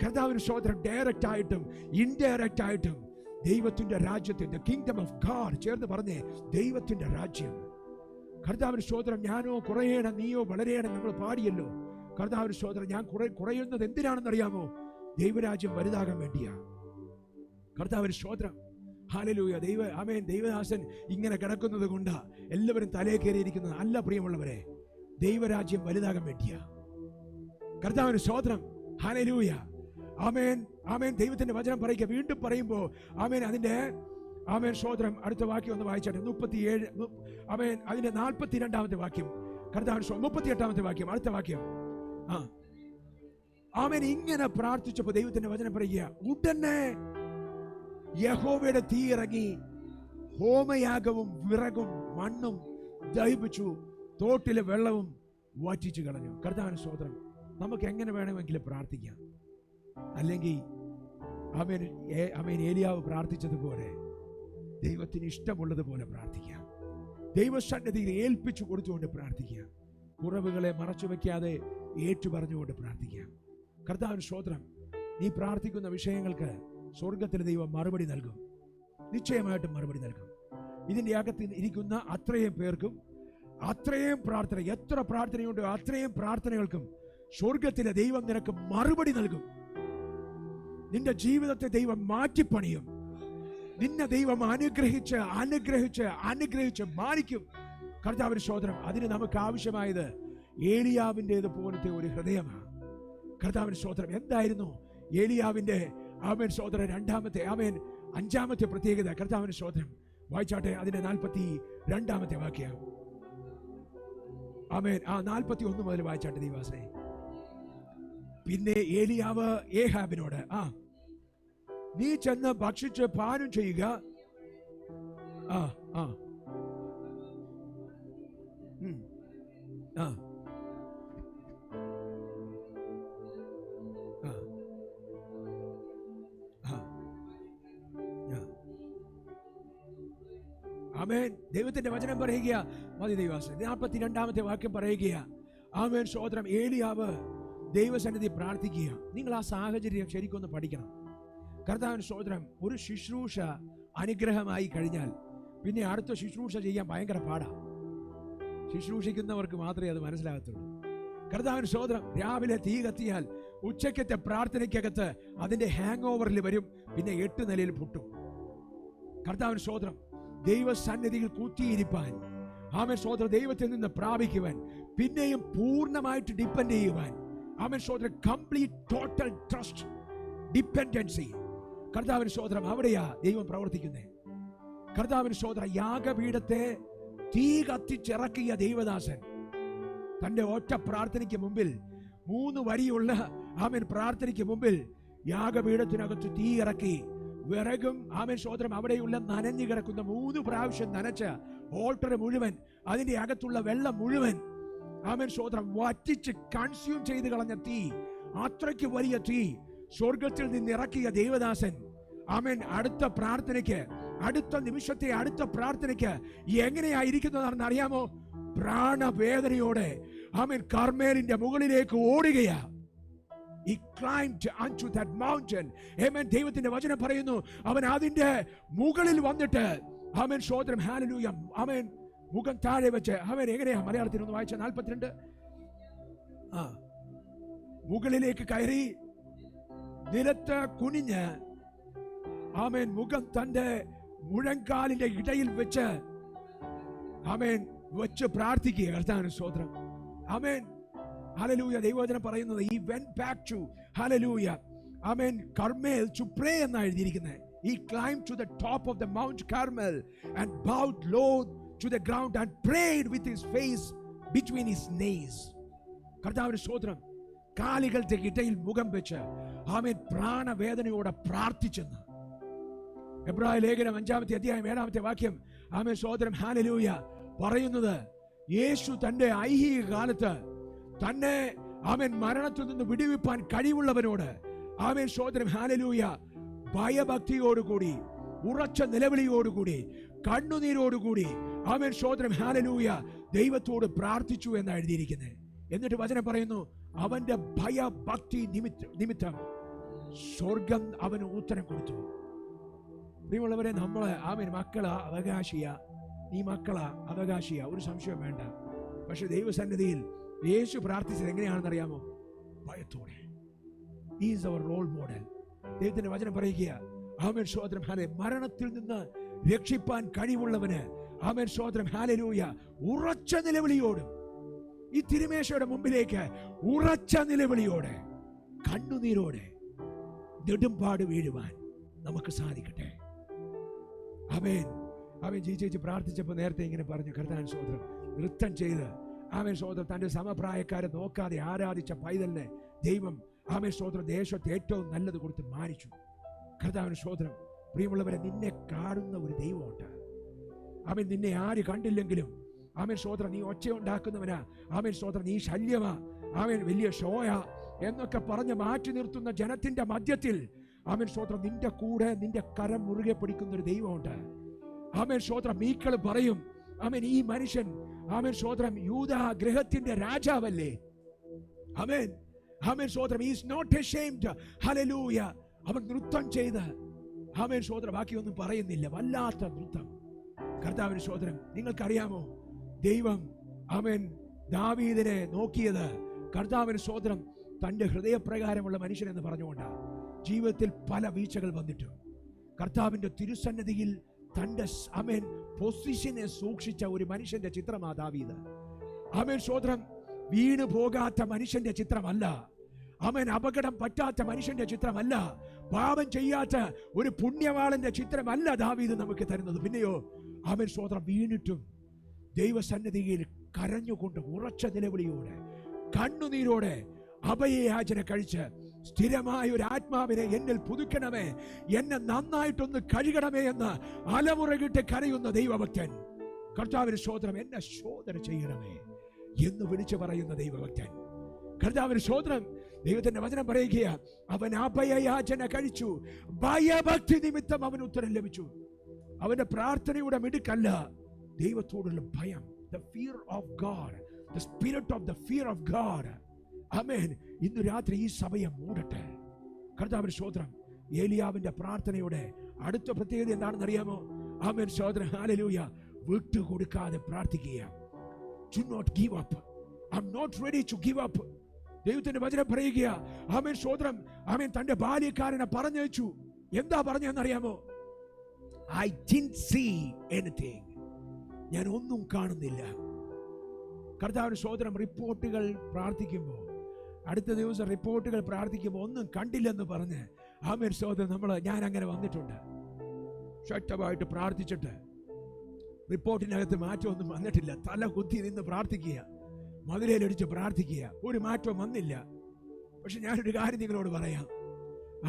കർത്താവിന് സ്തോത്രം. ഡയറക്റ്റ് ആയിട്ടും ഇൻഡയറക്റ്റ് ആയിട്ടും ദൈവത്തിന്റെ രാജ്യത്തിന്റെ കിങ്ഡം ഓഫ് ഗോഡ് ചേർന്ന് പറഞ്ഞേ, ദൈവത്തിന്റെ രാജ്യം. കർത്താവിന് സ്തോത്രം. ഞാനോ കുറയണം, നീയോ വളരെയണം, നമ്മൾ പാടിയല്ലോ. കർത്താവിന് സ്തോത്രം. ഞാൻ കുറയുന്നത് എന്തിനാണെന്നറിയാമോ? ദൈവരാജ്യം വലുതാകാൻ വേണ്ടിയാ. കർത്താവിന് സ്തോത്രം, ഹല്ലേലൂയ. ദൈവദാസൻ ഇങ്ങനെ കിടക്കുന്നത് കൊണ്ടാ എല്ലാവരും തലേ കയറിയിരിക്കുന്നത് അല്ല. പ്രിയമുള്ളവരെ, ദൈവരാജ്യം വലുതാകാൻ വേണ്ടിയാ. കർത്താവിന് സ്തോത്രം, ഹല്ലേലൂയ. ദൈവത്തിന്റെ വചനം പറയുക. വീണ്ടും പറയുമ്പോ അതിന്റെ സ്തോത്രം. അടുത്ത വാക്യം ഒന്ന് വായിച്ചാട്ടെ. 37 അതിന്റെ 42ാമത്തെ വാക്യം. കർത്താവിന് 38ാമത്തെ വാക്യം. അടുത്ത വാക്യം. ഇങ്ങനെ പ്രാർത്ഥിച്ചപ്പോ ദൈവത്തിന്റെ വചനം പറയുക, ഉടനെ യഹോവയുടെ തീ ഇറങ്ങി ഹോമയാഗവും വിറകും മണ്ണും ദഹിപ്പിച്ചു, തോട്ടിലെ വെള്ളവും വറ്റിച്ചു കളഞ്ഞു. കർത്താവിന് സ്തോത്രം. നമുക്ക് എങ്ങനെ വേണമെങ്കിലും പ്രാർത്ഥിക്കാം. അല്ലെങ്കിൽ ഏലിയാവ് പ്രാർത്ഥിച്ചതുപോലെ ദൈവത്തിന് ഇഷ്ടമുള്ളതുപോലെ പ്രാർത്ഥിക്കാം. ദൈവസന്നിധിയിൽ ഏൽപ്പിച്ചു കൊടുത്തുകൊണ്ട് പ്രാർത്ഥിക്കാം. കുറവുകളെ മറച്ചു വെക്കാതെ ഏറ്റു പറഞ്ഞുകൊണ്ട് പ്രാർത്ഥിക്കാം. കർത്താവിന് സ്തോത്രം. നീ പ്രാർത്ഥിക്കുന്ന വിഷയങ്ങൾക്ക് സ്വർഗത്തിലെ ദൈവം മറുപടി നൽകും. നിശ്ചയമായിട്ടും മറുപടി നൽകും. ഇതിന്റെ അകത്ത് ഇരിക്കുന്ന അത്രയും പേർക്കും അത്രയും പ്രാർത്ഥന, എത്ര പ്രാർത്ഥനയുണ്ടോ അത്രയും പ്രാർത്ഥനകൾക്കും സ്വർഗത്തിലെ ദൈവം നിനക്ക് മറുപടി നൽകും. നിന്റെ ജീവിതത്തെ ദൈവം മാറ്റിപ്പണിയും. നിന്നെ ദൈവം അനുഗ്രഹിച്ച് അനുഗ്രഹിച്ച് അനുഗ്രഹിച്ച് മാനിക്കും. കർത്താവിന്റെ സ്തോത്രം. അതിന് നമുക്ക് ആവശ്യമായത് ഏലിയാവിൻ്റെത് പോലത്തെ ഒരു ഹൃദയമാണ്. കർത്താവിന്റെ സ്തോത്രം. എന്തായിരുന്നു ഏലിയാവിന്റെ സ്തോത്രം രണ്ടാമത്തെ 5ാമത്തെ പ്രത്യേകത? കർത്താവിന്റെ സ്തോത്രം. വായിച്ചാട്ടെ. അതിന്റെ 42ാമത്തെ വാക്യം. 41 മുതൽ വായിച്ചാട്ടെ ദൈവാസനെ. പിന്നെ ഏലിയാവ് ഏഹാബിനോട്, നീ ചെന്ന് ഭക്ഷിച്ച് പാനം ചെയ്യുക. ആമേൻ. ദൈവത്തിന്റെ വചനം പറയുക, മതി ദൈവാസൻ 42-ാമത്തെ വാക്യം പറയുക. ആമേൻ. സ്തോത്രം. ഏലിയാവ് ദൈവസന്നിധി പ്രാർത്ഥിക്കുക. നിങ്ങൾ ആ സാഹചര്യം ശരിക്കൊന്ന് പഠിക്കണം. കർത്താവിന് സ്തോത്രം. ഒരു ശുശ്രൂഷ അനുഗ്രഹമായി കഴിഞ്ഞാൽ പിന്നെ അടുത്ത ശുശ്രൂഷ ചെയ്യാൻ ഭയങ്കര പാടാണ്. ശുശ്രൂഷിക്കുന്നവർക്ക് മാത്രമേ അത് മനസ്സിലാകത്തുള്ളൂ. കർത്താവിന് സ്തോത്രം. രാവിലെ തീ കത്തിയാൽ ഉച്ചക്കത്തെ പ്രാർത്ഥനയ്ക്കകത്ത് അതിന്റെ ഹാങ് ഓവറിൽ വരും, പിന്നെ 8 നിലയിൽ പൊട്ടും. കർത്താവിന് സ്തോത്രം. ദൈവസന്നിധിയിൽ കുത്തിയിരിപ്പാൻ, ആമേൻ സ്തോത്രം, ദൈവത്തിൽ നിന്ന് പ്രാപിക്കുവാൻ, പിന്നെയും പൂർണ്ണമായിട്ട് ഡിപ്പെൻഡ് ചെയ്യുവാൻ, ആമേൻ സ്തോത്രം, കംപ്ലീറ്റ് ടോട്ടൽ ട്രസ്റ്റ്, ഡിപ്പെൻഡൻസി. കർത്താവിന് സ്തോത്രം. അവിടെയാ ദൈവം പ്രവർത്തിക്കുന്നത്. കർത്താവിന് സ്തോത്രം. യാഗപീഠത്തെ തീ കത്തിച്ചിറക്കിയ ദൈവദാസൻ തന്റെ ഒറ്റ പ്രാർത്ഥനയ്ക്ക് മുമ്പിൽ 3 വരിയുള്ള ആമേൻ പ്രാർത്ഥനയ്ക്ക് മുമ്പിൽ യാഗപീഠത്തിനകത്ത് തീ ഇറക്കി. വിറകും ആമേൻ സ്തോത്രം അവിടെയുള്ള നനഞ്ഞു കിടക്കുന്ന 3 പ്രാവശ്യം നനച്ച ഓൾട്ടർ മുഴുവൻ, അതിന്റെ അകത്തുള്ള വെള്ളം മുഴുവൻ ആമേൻ സ്തോത്രം വറ്റിച്ച് കൺസ്യൂം ചെയ്ത് കളഞ്ഞ തീ, അത്രയ്ക്ക് വലിയ തീ സ്വർഗത്തിൽ നിന്ന് ഇറക്കിയ ദൈവദാസൻ ആമേൻ അടുത്ത പ്രാർത്ഥനയ്ക്ക്, അടുത്ത നിമിഷത്തെ അടുത്ത പ്രാർത്ഥനയ്ക്ക് എങ്ങനെയായിരിക്കുന്നതാണെന്ന് അറിയാമോ? പ്രാണവേദനയോടെ ആമേൻ കർമ്മേലിന്റെ മുകളിലേക്ക് ഓടുകയാ. He climbed unto that mountain. Amen. ദൈവത്തിന്റെ വചനം പറയുന്നു, അവൻ അതിന്റെ മുകളിൽ വന്നിട്ട് ആമേൻ സ്തോത്രം, ഹല്ലേലൂയ, ആമേൻ മുഖം താഴെ വെച്ച്, അവൻ എങ്ങനെയാ മലയാളത്തിൽ ഒന്ന് വായിച്ച 42, മുകളിലേക്ക് കയറി നിലത്ത് കുനിഞ്ഞ് ആമേൻ മുഖം തന്റെ മുഴങ്കാലിന്റെ ഇടയിൽ വെച്ച് ആമേൻ വെച്ച് പ്രാർത്ഥിക്കുക. കർത്താവിന്റെ സ്തോത്രം. ആമേൻ. ഹല്ലേലൂയ. ദൈവവചനം പറയുന്നത് he went back to hallelujah amen Carmel to pray എന്നാണ് എഴുതിയിരിക്കുന്നത്. He climbed to the top of the Mount Carmel and bowed low to the ground and prayed with his face between his knees. കർത്താവിന്റെ സ്തോത്രം. കാലുകളുടെ ഇടയിൽ മുഖം വെച്ച് ആമേൻ പ്രാണവേദനയോടെ പ്രാർത്ഥിച്ചെന്ന് എബ്രായ ലേഖനം 5-ാമത്തെ അധ്യായം 7-ാമത്തെ വാക്യം ആമേൻ സ്തോത്രം, ഹല്ലേലൂയ പറയുന്നത്, യേശു തന്റെ ഐഹിക കാലത്ത് തന്നെ ആമേൻ മരണത്തിൽ നിന്ന് വിടുവിപ്പാൻ കഴിവുള്ളവനോട് ആമേൻ സ്തോത്രം, ഹല്ലേലൂയ, ഭയഭക്തിയോടുകൂടി, ഉറച്ച നിലവിളിയോടുകൂടി, കണ്ണുനീരോടുകൂടി ആമേൻ സ്തോത്രം, ഹല്ലേലൂയ, ദൈവത്തോട് പ്രാർത്ഥിച്ചു എന്നാണ് എഴുതിയിരിക്കുന്നത്. എന്നിട്ട് വചനം പറയുന്നു, അവന്റെ ഭയഭക്തി നിമിത്തം സ്വർഗം അവന് ഉത്തരം കൊടുത്തു. പ്രിയമുള്ളവരെ, നമ്മളെ ആമേൻ മക്കളാ അവകാശിയ, നീ മക്കളാ അവകാശിയ, ഒരു സംശയം വേണ്ട. പക്ഷെ ദൈവസന്നിധിയിൽ യേശു പ്രാർത്ഥിച്ചത് എങ്ങനെയാണെന്ന് അറിയാമോ? ഭയത്തോടെ. Is our role model. ദൈവത്തിന്റെ വചനം പറയുക, ആമേൻ സ്തോത്രം, ഹല്ലേലൂയ, മരണത്തിൽ നിന്ന് രക്ഷിപ്പാൻ കഴിവുള്ളവന് ആമേൻ സ്തോത്രം, ഹല്ലേലൂയ, ഉറച്ച നിലവിളിയോടും ഈ തിരുമേശയുടെ മുമ്പിലേക്ക് ഉറച്ച നിലവിളിയോടെ കണ്ണുനീരോടെ നെടുമ്പാട് വീഴുവാൻ നമുക്ക് സാധിക്കട്ടെ. ആമേൻ. അവൻ ചേച്ചി പ്രാർത്ഥിച്ചപ്പോൾ നേരത്തെ ഇങ്ങനെ പറഞ്ഞു, കർത്താവിൻ സ്തോത്രം, നൃത്തം ചെയ്ത് ആമേൻ സ്തോത്രം തന്റെ സമപ്രായക്കാരെ നോക്കാതെ ആരാധിച്ച പൈതലിനെ ദൈവം ആമേൻ സ്തോത്രം ദേശത്ത് ഏറ്റവും നല്ലത് കൊടുത്ത് മാനിച്ചു. കർത്താവിന് സ്തോത്രം. പ്രിയമുള്ളവരെ, നിന്നെ കാണുന്ന ഒരു ദൈവമുണ്ട്. അവൻ നിന്നെ ആര് കണ്ടില്ലെങ്കിലും ആമേൻ സ്തോത്രം നീ ഒച്ച ഉണ്ടാക്കുന്നവനാ, ആമേൻ സ്തോത്രം നീ ശല്യമാ, ആമേൻ വലിയ ഷോയാ എന്നൊക്കെ പറഞ്ഞ് മാറ്റി നിർത്തുന്ന ജനത്തിന്റെ മധ്യത്തിൽ ആമേൻ സ്തോത്രം നിന്റെ കൂടെ നിന്റെ കരം മുറുകെ പിടിക്കുന്ന ഒരു ദൈവമുണ്ട്. ആമേൻ സ്തോത്രം. മീക്കൾ പറയും, ആമേൻ ഈ മനുഷ്യൻ ആമേൻ സ്തോത്രം യൂദാ ഗൃഹത്തിന്റെ രാജാവല്ലേ. ആമേൻ. ആമേൻ സ്തോത്രം. He is not ashamed. Hallelujah. അവൻ നൃത്തം ചെയ്ത് ആമേൻ സ്തോത്രം ബാക്കിയൊന്നും പറയുന്നില്ല, വല്ലാത്ത നൃത്തം. കർത്താവിന് സ്തോത്രം. നിങ്ങൾക്കറിയാമോ, ദൈവം ആമേൻ ദാവീദിനെ നോക്കിയത് കർത്താവിന് സ്തോത്രം തന്റെ ഹൃദയപ്രകാരമുള്ള മനുഷ്യനെന്ന് പറഞ്ഞുകൊണ്ടാണ്. ജീവിതത്തിൽ പല വീഴ്ചകൾ വന്നിട്ടും കർത്താവിന്റെ തിരുസന്നിധിയിൽ തന്റെ ആമേൻ പൊസിഷനെ സൂക്ഷിച്ച ഒരു മനുഷ്യന്റെ ചിത്രമാ ദാവീദ്. ആമേൻ സ്തോത്രം. വീണ് പോകാത്ത മനുഷ്യന്റെ ചിത്രമല്ല, ആമേൻ അപകടം പറ്റാത്ത മനുഷ്യന്റെ ചിത്രമല്ല, പാപം ചെയ്യാത്ത ഒരു പുണ്യവാളന്റെ ചിത്രമല്ല ദാവീദ് നമുക്ക് തരുന്നത്. പിന്നെയോ ആമേൻ സ്തോത്രം വീണിട്ടും ദൈവസന്നിധിയിൽ കരഞ്ഞുകൊണ്ട് ഉറച്ച നിലവിളിയോടെ കണ്ണുനീരോടെ അഭയയാചന കഴിച്ച് സ്ഥിരമായ ഒരു ആത്മാവിനെ എന്നിൽ പുതുക്കണമേ, എന്നെ നന്നായിട്ടൊന്ന് കഴുകണമേ എന്ന് അലമുറകിട്ട് കരയുന്ന ദൈവഭക്തൻ, കർത്താവിന് സ്തോത്രം, എന്നെ ശോധന ചെയ്യണമേ എന്ന് വിളിച്ചു പറയുന്ന ദൈവഭക്തൻ, കർത്താവിന് സ്തോത്രം. ദൈവത്തിന്റെ വചനം പറയുക, അവൻ അഭയയാചന കഴിച്ചു, ഭയഭക്തി നിമിത്തം അവന് ഉത്തരം ലഭിച്ചു. അവന്റെ പ്രാർത്ഥനയുടെ മിടുക്കല്ല, ദൈവത്തോടുള്ള ഭയം. The fear of God, the spirit of the fear of God. ആമേൻ. ഇന്ന് രാത്രി ഈ സഭയെ മൂടട്ടെ. കർത്താവിന്റെ സ്തോത്രം. ഏലിയാവിന്റെ പ്രാർത്ഥനയുടെ അടുത്ത പ്രത്യേകത എന്താണെന്ന് അറിയാമോ? ആമേൻ സ്തോത്രം, ഹല്ലേലൂയ. വിട്ടുകൊടുക്കാതെ പ്രാർത്ഥിക്കുക. Do not give up. I'm not ready to give up. ദൈവത്തിന്റെ വചനം പറയുക, ആമേൻ സ്തോത്രം, ആമേൻ തന്റെ ബാല്യക്കാരനെ പറഞ്ഞയച്ചു. എന്താ പറഞ്ഞതെന്നറിയാമോ? I didn't see anything. ഞാൻ ഒന്നും കാണുന്നില്ല. കർത്താവിന്റെ സ്തോത്രം. റിപ്പോർട്ടുകൾ പ്രാർത്ഥിക്കുമ്പോൾ, അടുത്ത ദിവസം റിപ്പോർട്ടുകൾ പ്രാർത്ഥിക്കുമ്പോൾ ഒന്നും കണ്ടില്ലെന്ന് പറഞ്ഞ്, ആമേൻ സ്തോത്രം, ഞാൻ അങ്ങനെ വന്നിട്ടുണ്ട്. ശക്തമായിട്ട് പ്രാർത്ഥിച്ചിട്ട് റിപ്പോർട്ടിനകത്ത് മാറ്റമൊന്നും വന്നിട്ടില്ല. തല കുത്തി നിന്ന് പ്രാർത്ഥിക്കുക, മതിലടിച്ച് പ്രാർത്ഥിക്കുക, ഒരു മാറ്റവും വന്നില്ല. പക്ഷെ ഞാനൊരു കാര്യം നിങ്ങളോട് പറയാം,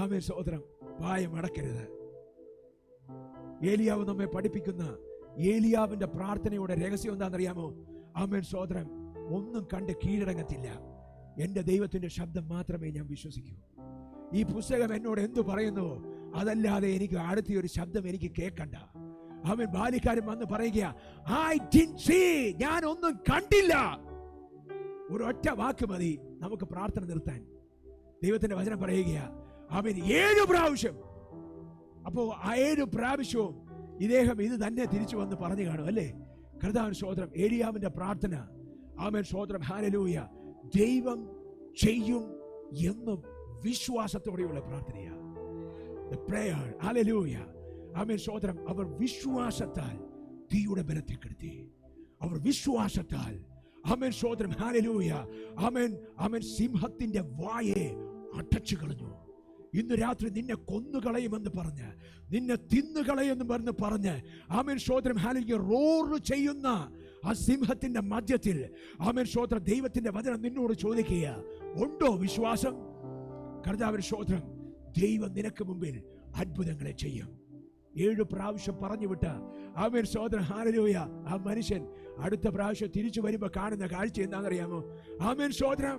ആമേൻ സ്തോത്രം, വായ മടക്കരുത്. ഏലിയാവ് നമ്മെ പഠിപ്പിക്കുന്ന ഏലിയാവിന്റെ പ്രാർത്ഥനയുടെ രഹസ്യം എന്താണെന്നറിയാമോ? ആമേൻ സ്തോത്രം, ഒന്നും കണ്ട് കീഴടങ്ങത്തില്ല. എന്റെ ദൈവത്തിന്റെ ശബ്ദം മാത്രമേ ഞാൻ വിശ്വസിക്കൂ. ഈ പുസ്തകം എന്നോട് എന്തു പറയുന്നുവോ അതല്ലാതെ എനിക്ക് അടുത്ത ഒരു ശബ്ദം എനിക്ക് കേൾക്കണ്ട. അവൻ ബാല്യക്കാരൻ വന്ന് പറയുക, I didn't see, ഞാൻ ഒന്നും കണ്ടില്ല. ഒരൊറ്റ വാക്ക് മതി നമുക്ക് പ്രാർത്ഥന നിർത്താൻ. ദൈവത്തിന്റെ വചനം പറയുക, അവൻ 7 പ്രാവശ്യം. അപ്പോ 7 പ്രാവശ്യവും ഇദ്ദേഹം ഇത് തന്നെ തിരിച്ചു വന്ന് പറഞ്ഞു കാണും, അല്ലേ? കർത്താവിന്റെ സ്തോത്രം. ഏലിയാവിന്റെ പ്രാർത്ഥന, ആമേൻ സ്തോത്രം, ഹല്ലേലൂയ, ദൈവം ചെയ്യും എന്നും വിശ്വാസത്തോടെയുള്ള പ്രാർത്ഥനയാണ്. The prayer, hallelujah, ആമേൻ സ്തോത്രം. അവർ വിശ്വാസത്താൽ തീയുടെ ബലത്തെ കെടുത്തി. അവർ വിശ്വാസത്താൽ, ആമേൻ സ്തോത്രം, ഹല്ലേലൂയ, ആമേൻ ആമേൻ, സിംഹത്തിന്റെ വായെ അടച്ചു കളഞ്ഞു. ഇന്ന് രാത്രി നിന്നെ കൊന്നുകളയുമെന്ന് പറഞ്ഞ്, നിന്നെ തിന്നുകളയുമെന്ന് പറഞ്ഞ്, ആമേൻ സ്തോത്രം, ഹല്ലേലൂയ, റോർ ചെയ്യുന്ന ആ സിംഹത്തിന്റെ മധ്യത്തിൽ, ആമേൻ സ്തോത്രം, ദൈവത്തിന്റെ വചനം നിന്നോട് ചോദിക്കുക, ഉണ്ടോ വിശ്വാസം? കർത്താവിന്റെ സ്തോത്രം. ദൈവം നിനക്ക് മുമ്പിൽ അത്ഭുതങ്ങളെ ചെയ്യും. 7 പ്രാവശ്യം പറഞ്ഞു വിട്ട, ആമേൻ സ്തോത്രം, ഹല്ലേലൂയ, ആ മനുഷ്യൻ അടുത്ത പ്രാവശ്യം തിരിച്ചു വരുമ്പോ കാണുന്ന കാഴ്ച എന്താണെന്നറിയാമോ? ആമേൻ സ്തോത്രം,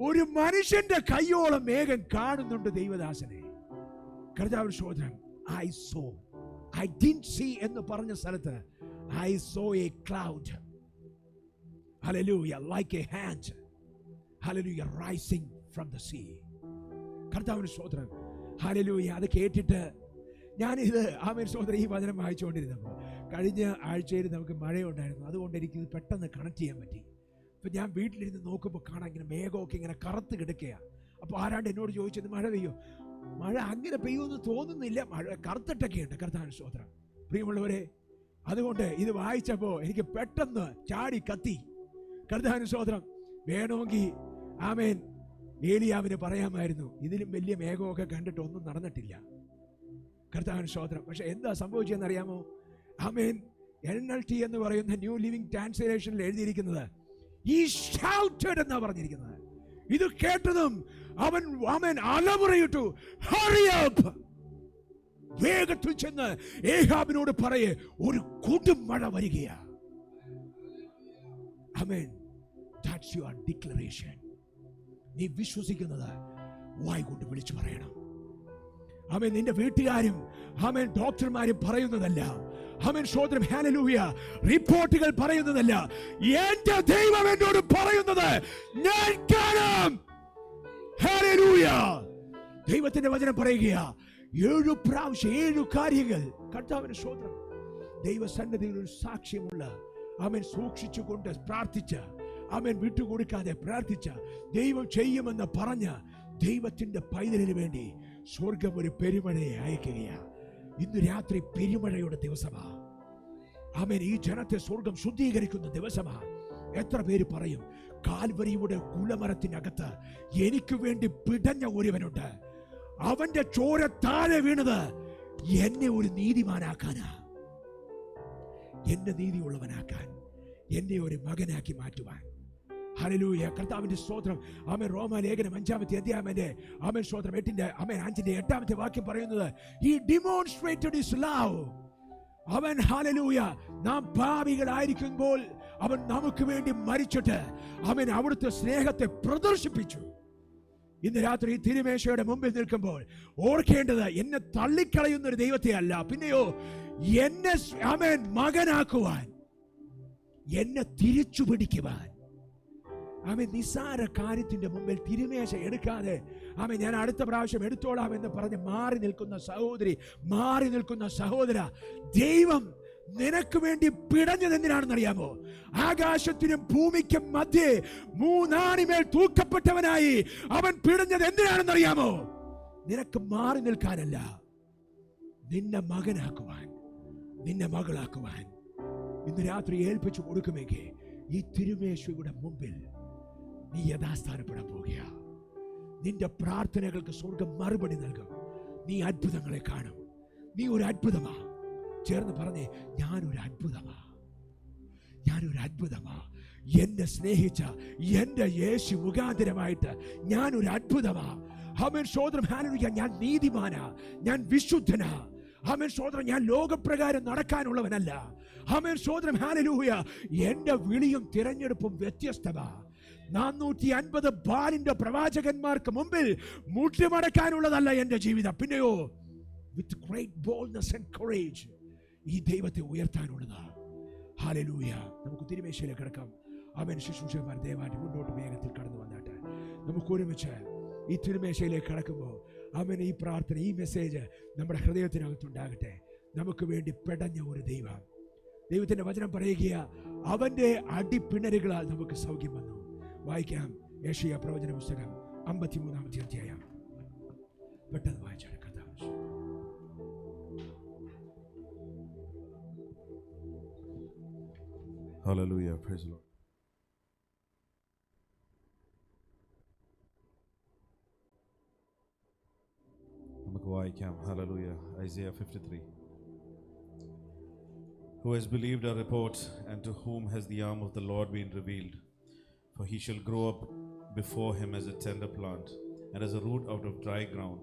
ഒരു മനുഷ്യന്റെ കയ്യോളം മേഘം കാണുന്നുണ്ട് ദൈവദാസനെ. കർത്താവിന്റെ സ്തോത്രം. I didn't see എന്ന് പറഞ്ഞ സ്ഥലത്ത് I saw a cloud, hallelujah, like a hand, hallelujah, rising from the sea. കർത്താവിന്റെ സ്തോത്രം, ഹല്ലേലൂയ. അത് കേട്ടിട്ട് ഞാനിത്, ആമേൻ സ്തോത്രം, ഈ വചനം വായിച്ചുകൊണ്ടിരുന്നപ്പോൾ കഴിഞ്ഞ ആഴ്ചയിൽ നമുക്ക് മഴയുണ്ടായിരുന്നു. അതുകൊണ്ട് എനിക്കിത് പെട്ടെന്ന് കണക്ട് ചെയ്യാൻ പറ്റി. ഇപ്പം ഞാൻ വീട്ടിലിരുന്ന് നോക്കുമ്പോൾ കാണാൻ ഇങ്ങനെ മേഘമൊക്കെ ഇങ്ങനെ കറുത്ത് കിടക്കുകയാണ്. അപ്പോൾ ആരാണ്ട് എന്നോട് ചോദിച്ചത്, മഴ പെയ്യോ? മഴ അങ്ങനെ പെയ്യുമെന്ന് തോന്നുന്നില്ല, മഴ കറുത്തിട്ടൊക്കെയുണ്ട്. കർത്താവിന്റെ സ്തോത്രം. പ്രിയമുള്ളവരെ, അതുകൊണ്ട് ഇത് വായിച്ചപ്പോൾ എനിക്ക് പെട്ടെന്ന് ചാടി കത്തി. കർത്താവിന്റെ സ്തോത്രം. വേണമെങ്കിൽ ആമേൻ ഏലിയാവിന് പറയാമായിരുന്നു, ഇതിലും വലിയ മേഘമൊക്കെ കണ്ടിട്ട് ഒന്നും നടന്നിട്ടില്ല. കർത്താവിന്റെ സ്തോത്രം. പക്ഷെ എന്താ സംഭവിച്ചതെന്നറിയാമോ? ആമേൻ, NLT എന്ന് പറയുന്ന ന്യൂ ലിവിംഗ് ട്രാൻസ്ലേഷനിൽ എഴുതിയിരിക്കുന്നത് he shouted എന്നാ പറഞ്ഞിരിക്കുന്നത്. ഇത് കേട്ടതും അവൻ ആമേൻ അലമുറയിട്ടു, hurry up, വേഗത്തിൽ ചെന്ന് ഏഹാബിനോട് പറയേ, ഒരു കൊടുമഴ വരികയാ. ആമേൻ. That's your declaration. നീ വിശ്വസിക്കുന്നത് വായ് കൊണ്ട് വിളിച്ചു പറയണം. ആമേൻ. നിന്റെ വീട്ടുകാരും ആമേൻ ഡോക്ടർമാരും പറയുന്നതല്ല, ആമേൻ സ്തോത്രം, ഹല്ലേലൂയ, റിപ്പോർട്ടുകൾ പറയുന്നതല്ല, എന്റെ ദൈവം എന്നോട് പറയുന്നത് ഞാൻ കാണാം. ഹല്ലേലൂയ. ദൈവത്തിന്റെ വചനം പറയുകയാ, 7 പ്രാവശ്യം 7 കാര്യങ്ങൾ. കർത്താവിന്റെ സ്തോത്രം. ദൈവസന്നിധിയിൽ ഒരു സാക്ഷ്യമുള്ള, ആമേൻ, സൂക്ഷിച്ചുകൊണ്ട് പ്രാർത്ഥിച്ച, ആമേൻ, വിട്ടുകൊടുക്കാതെ പ്രാർത്ഥിച്ച, ദൈവം ചെയ്യുമെന്ന് പറഞ്ഞ ദൈവത്തിന്റെ പൈതലിന് വേണ്ടി സ്വർഗം ഒരു പെരുമഴയെ അയക്കുകയാണ്. ഇന്ന് രാത്രി പെരുമഴയുടെ ദിവസമാ. ആമേൻ. ഈ ജനത്തെ സ്വർഗം ശുദ്ധീകരിക്കുന്ന ദിവസമാ. എത്ര പേര് പറയും, കാൽവരിയുടെ കുലമരത്തിനകത്ത് എനിക്ക് വേണ്ടി പിടഞ്ഞ ഒരുവനുണ്ട്, അവന്റെ ചോര താഴെ വീണത് എന്നെ ഒരു നീതിമാനാക്കാനാ, എന്നെ നീതിയുള്ളവനാക്കാൻ, എന്നെ ഒരു മകനാക്കി മാറ്റുവാൻ. ഹല്ലേലൂയ. കർത്താവിന്റെ സ്തോത്രം. ആമേൻ. റോമാലേഖനം 5-ാമത്തെ അധ്യായത്തിന്റെ ആമേൻ സ്തോത്രം 8-ന്റെ ആമേൻ 5-ന്റെ 8-ാമത്തെ വാക്യം പറയുന്നത്, he demonstrated his love. അവൻ ഹല്ലേലൂയ നാം പാപികളായിരിക്കുമ്പോൾ അവൻ നമുക്ക് വേണ്ടി മരിച്ചിട്ട് അവൻ അവിടുത്തെ സ്നേഹത്തെ പ്രദർശിപ്പിച്ചു. ഇന്ന് രാത്രി തിരുമേശയുടെ മുമ്പിൽ നിൽക്കുമ്പോൾ ഓർക്കേണ്ടത് എന്നെ തള്ളിക്കളയുന്ന ഒരു ദൈവത്തെ അല്ല, പിന്നെയോ എന്നെ ആമേൻ മകനാക്കുവാൻ, എന്നെ തിരിച്ചു പിടിക്കുവാൻ. ആമേൻ. നിസ്സാര കാര്യത്തിന്റെ മുമ്പിൽ തിരുമേശ എടുക്കാതെ ആമേൻ ഞാൻ അടുത്ത പ്രാവശ്യം എടുത്തോളാം എന്ന് പറഞ്ഞ് മാറി നിൽക്കുന്ന സഹോദരി, മാറി നിൽക്കുന്ന സഹോദര, ദൈവം നിനക്ക് വേണ്ടി പിടഞ്ഞത് എന്തിനാണെന്നറിയാമോ? ആകാശത്തിനും ഭൂമിക്കും മധ്യേ 3 ആണിമേൽ തൂക്കപ്പെട്ടവനായി അവൻ പിടഞ്ഞത് എന്തിനാണെന്നറിയാമോ? നിനക്ക് മാറി നിൽക്കാനല്ല, നിന്നെ മകനാക്കുവാൻ, നിന്നെ മകളാക്കുവാൻ. ഇന്ന് രാത്രി ഏൽപ്പിച്ചു കൊടുക്കുമെങ്കിൽ ഈ തിരുമേശയുടെ മുമ്പിൽ നീ യഥാസ്ഥാനപ്പെടാൻ പോകുക. നിന്റെ പ്രാർത്ഥനകൾക്ക് സ്വർഗം മറുപടി നൽകും. നീ അത്ഭുതങ്ങളെ കാണും. നീ ഒരു അത്ഭുതമാ. ചേർന്ന് പറഞ്ഞേ, ഞാനൊരു അത്ഭുതമാ, ഞാനൊരു അത്ഭുതമാ. എന്നെ സ്നേഹിച്ച എന്റെ യേശു മുഖാന്തരമായിട്ട് ഞാനൊരു അത്ഭുതമാ. ആമേൻ. സ്തോത്രം. ഹല്ലേലൂയ. ഞാൻ നീതിമാനാ, ഞാൻ വിശുദ്ധനാ. ആമേൻ. സ്തോത്രം. ഞാൻ ലോകപ്രകാരം നടക്കാനുള്ളവനല്ല. ആമേൻ. സ്തോത്രം. ഹല്ലേലൂയ. എന്റെ വിളിയും തിരഞ്ഞെടുപ്പും വ്യത്യസ്തമാ. 450 ബാലിന്റെ പ്രവാചകന്മാർക്ക് മുമ്പിൽ മുട്ടുമടക്കാനുള്ളതല്ല എന്റെ ജീവിതം, പിന്നെയോ with great boldness and courage ഈ ദൈവത്തെ ഉയർത്താനുള്ളതാ. ഹല്ലേലൂയ. നമുക്ക് തിരുമേശയിലേക്ക് കിടക്കാം. അവൻ ശുശ്രൂഷകന്മാർ ദയവായിട്ട് മുന്നോട്ട് വേഗത്തിൽ കടന്നു വന്നാട്ടെ. നമുക്ക് ഒരുമിച്ച് ഈ തിരുമേശയിലേക്ക് കടക്കുമ്പോൾ അവൻ ഈ പ്രാർത്ഥന, ഈ മെസ്സേജ് നമ്മുടെ ഹൃദയത്തിനകത്തുണ്ടാകട്ടെ. നമുക്ക് വേണ്ടി പെടഞ്ഞ ഒരു ദൈവം. ദൈവത്തിന്റെ വചനം പറയുക, അവന്റെ അടിപ്പിണരുകളാൽ നമുക്ക് സൗഖ്യം വന്നു. വായിക്കാം. യെശയ്യാ പ്രവചന പുസ്തകം 53-ാമത്തെ അധ്യായം. പെട്ടെന്ന് വായിച്ചാണ് കർത്താവ്. Hallelujah. Praise the Lord. നമുക്ക് വായിക്കാം. Hallelujah. Isaiah 53. Who has believed our report, and to whom has the arm of the Lord been revealed? For he shall grow up before him as a tender plant, and as a root out of dry ground.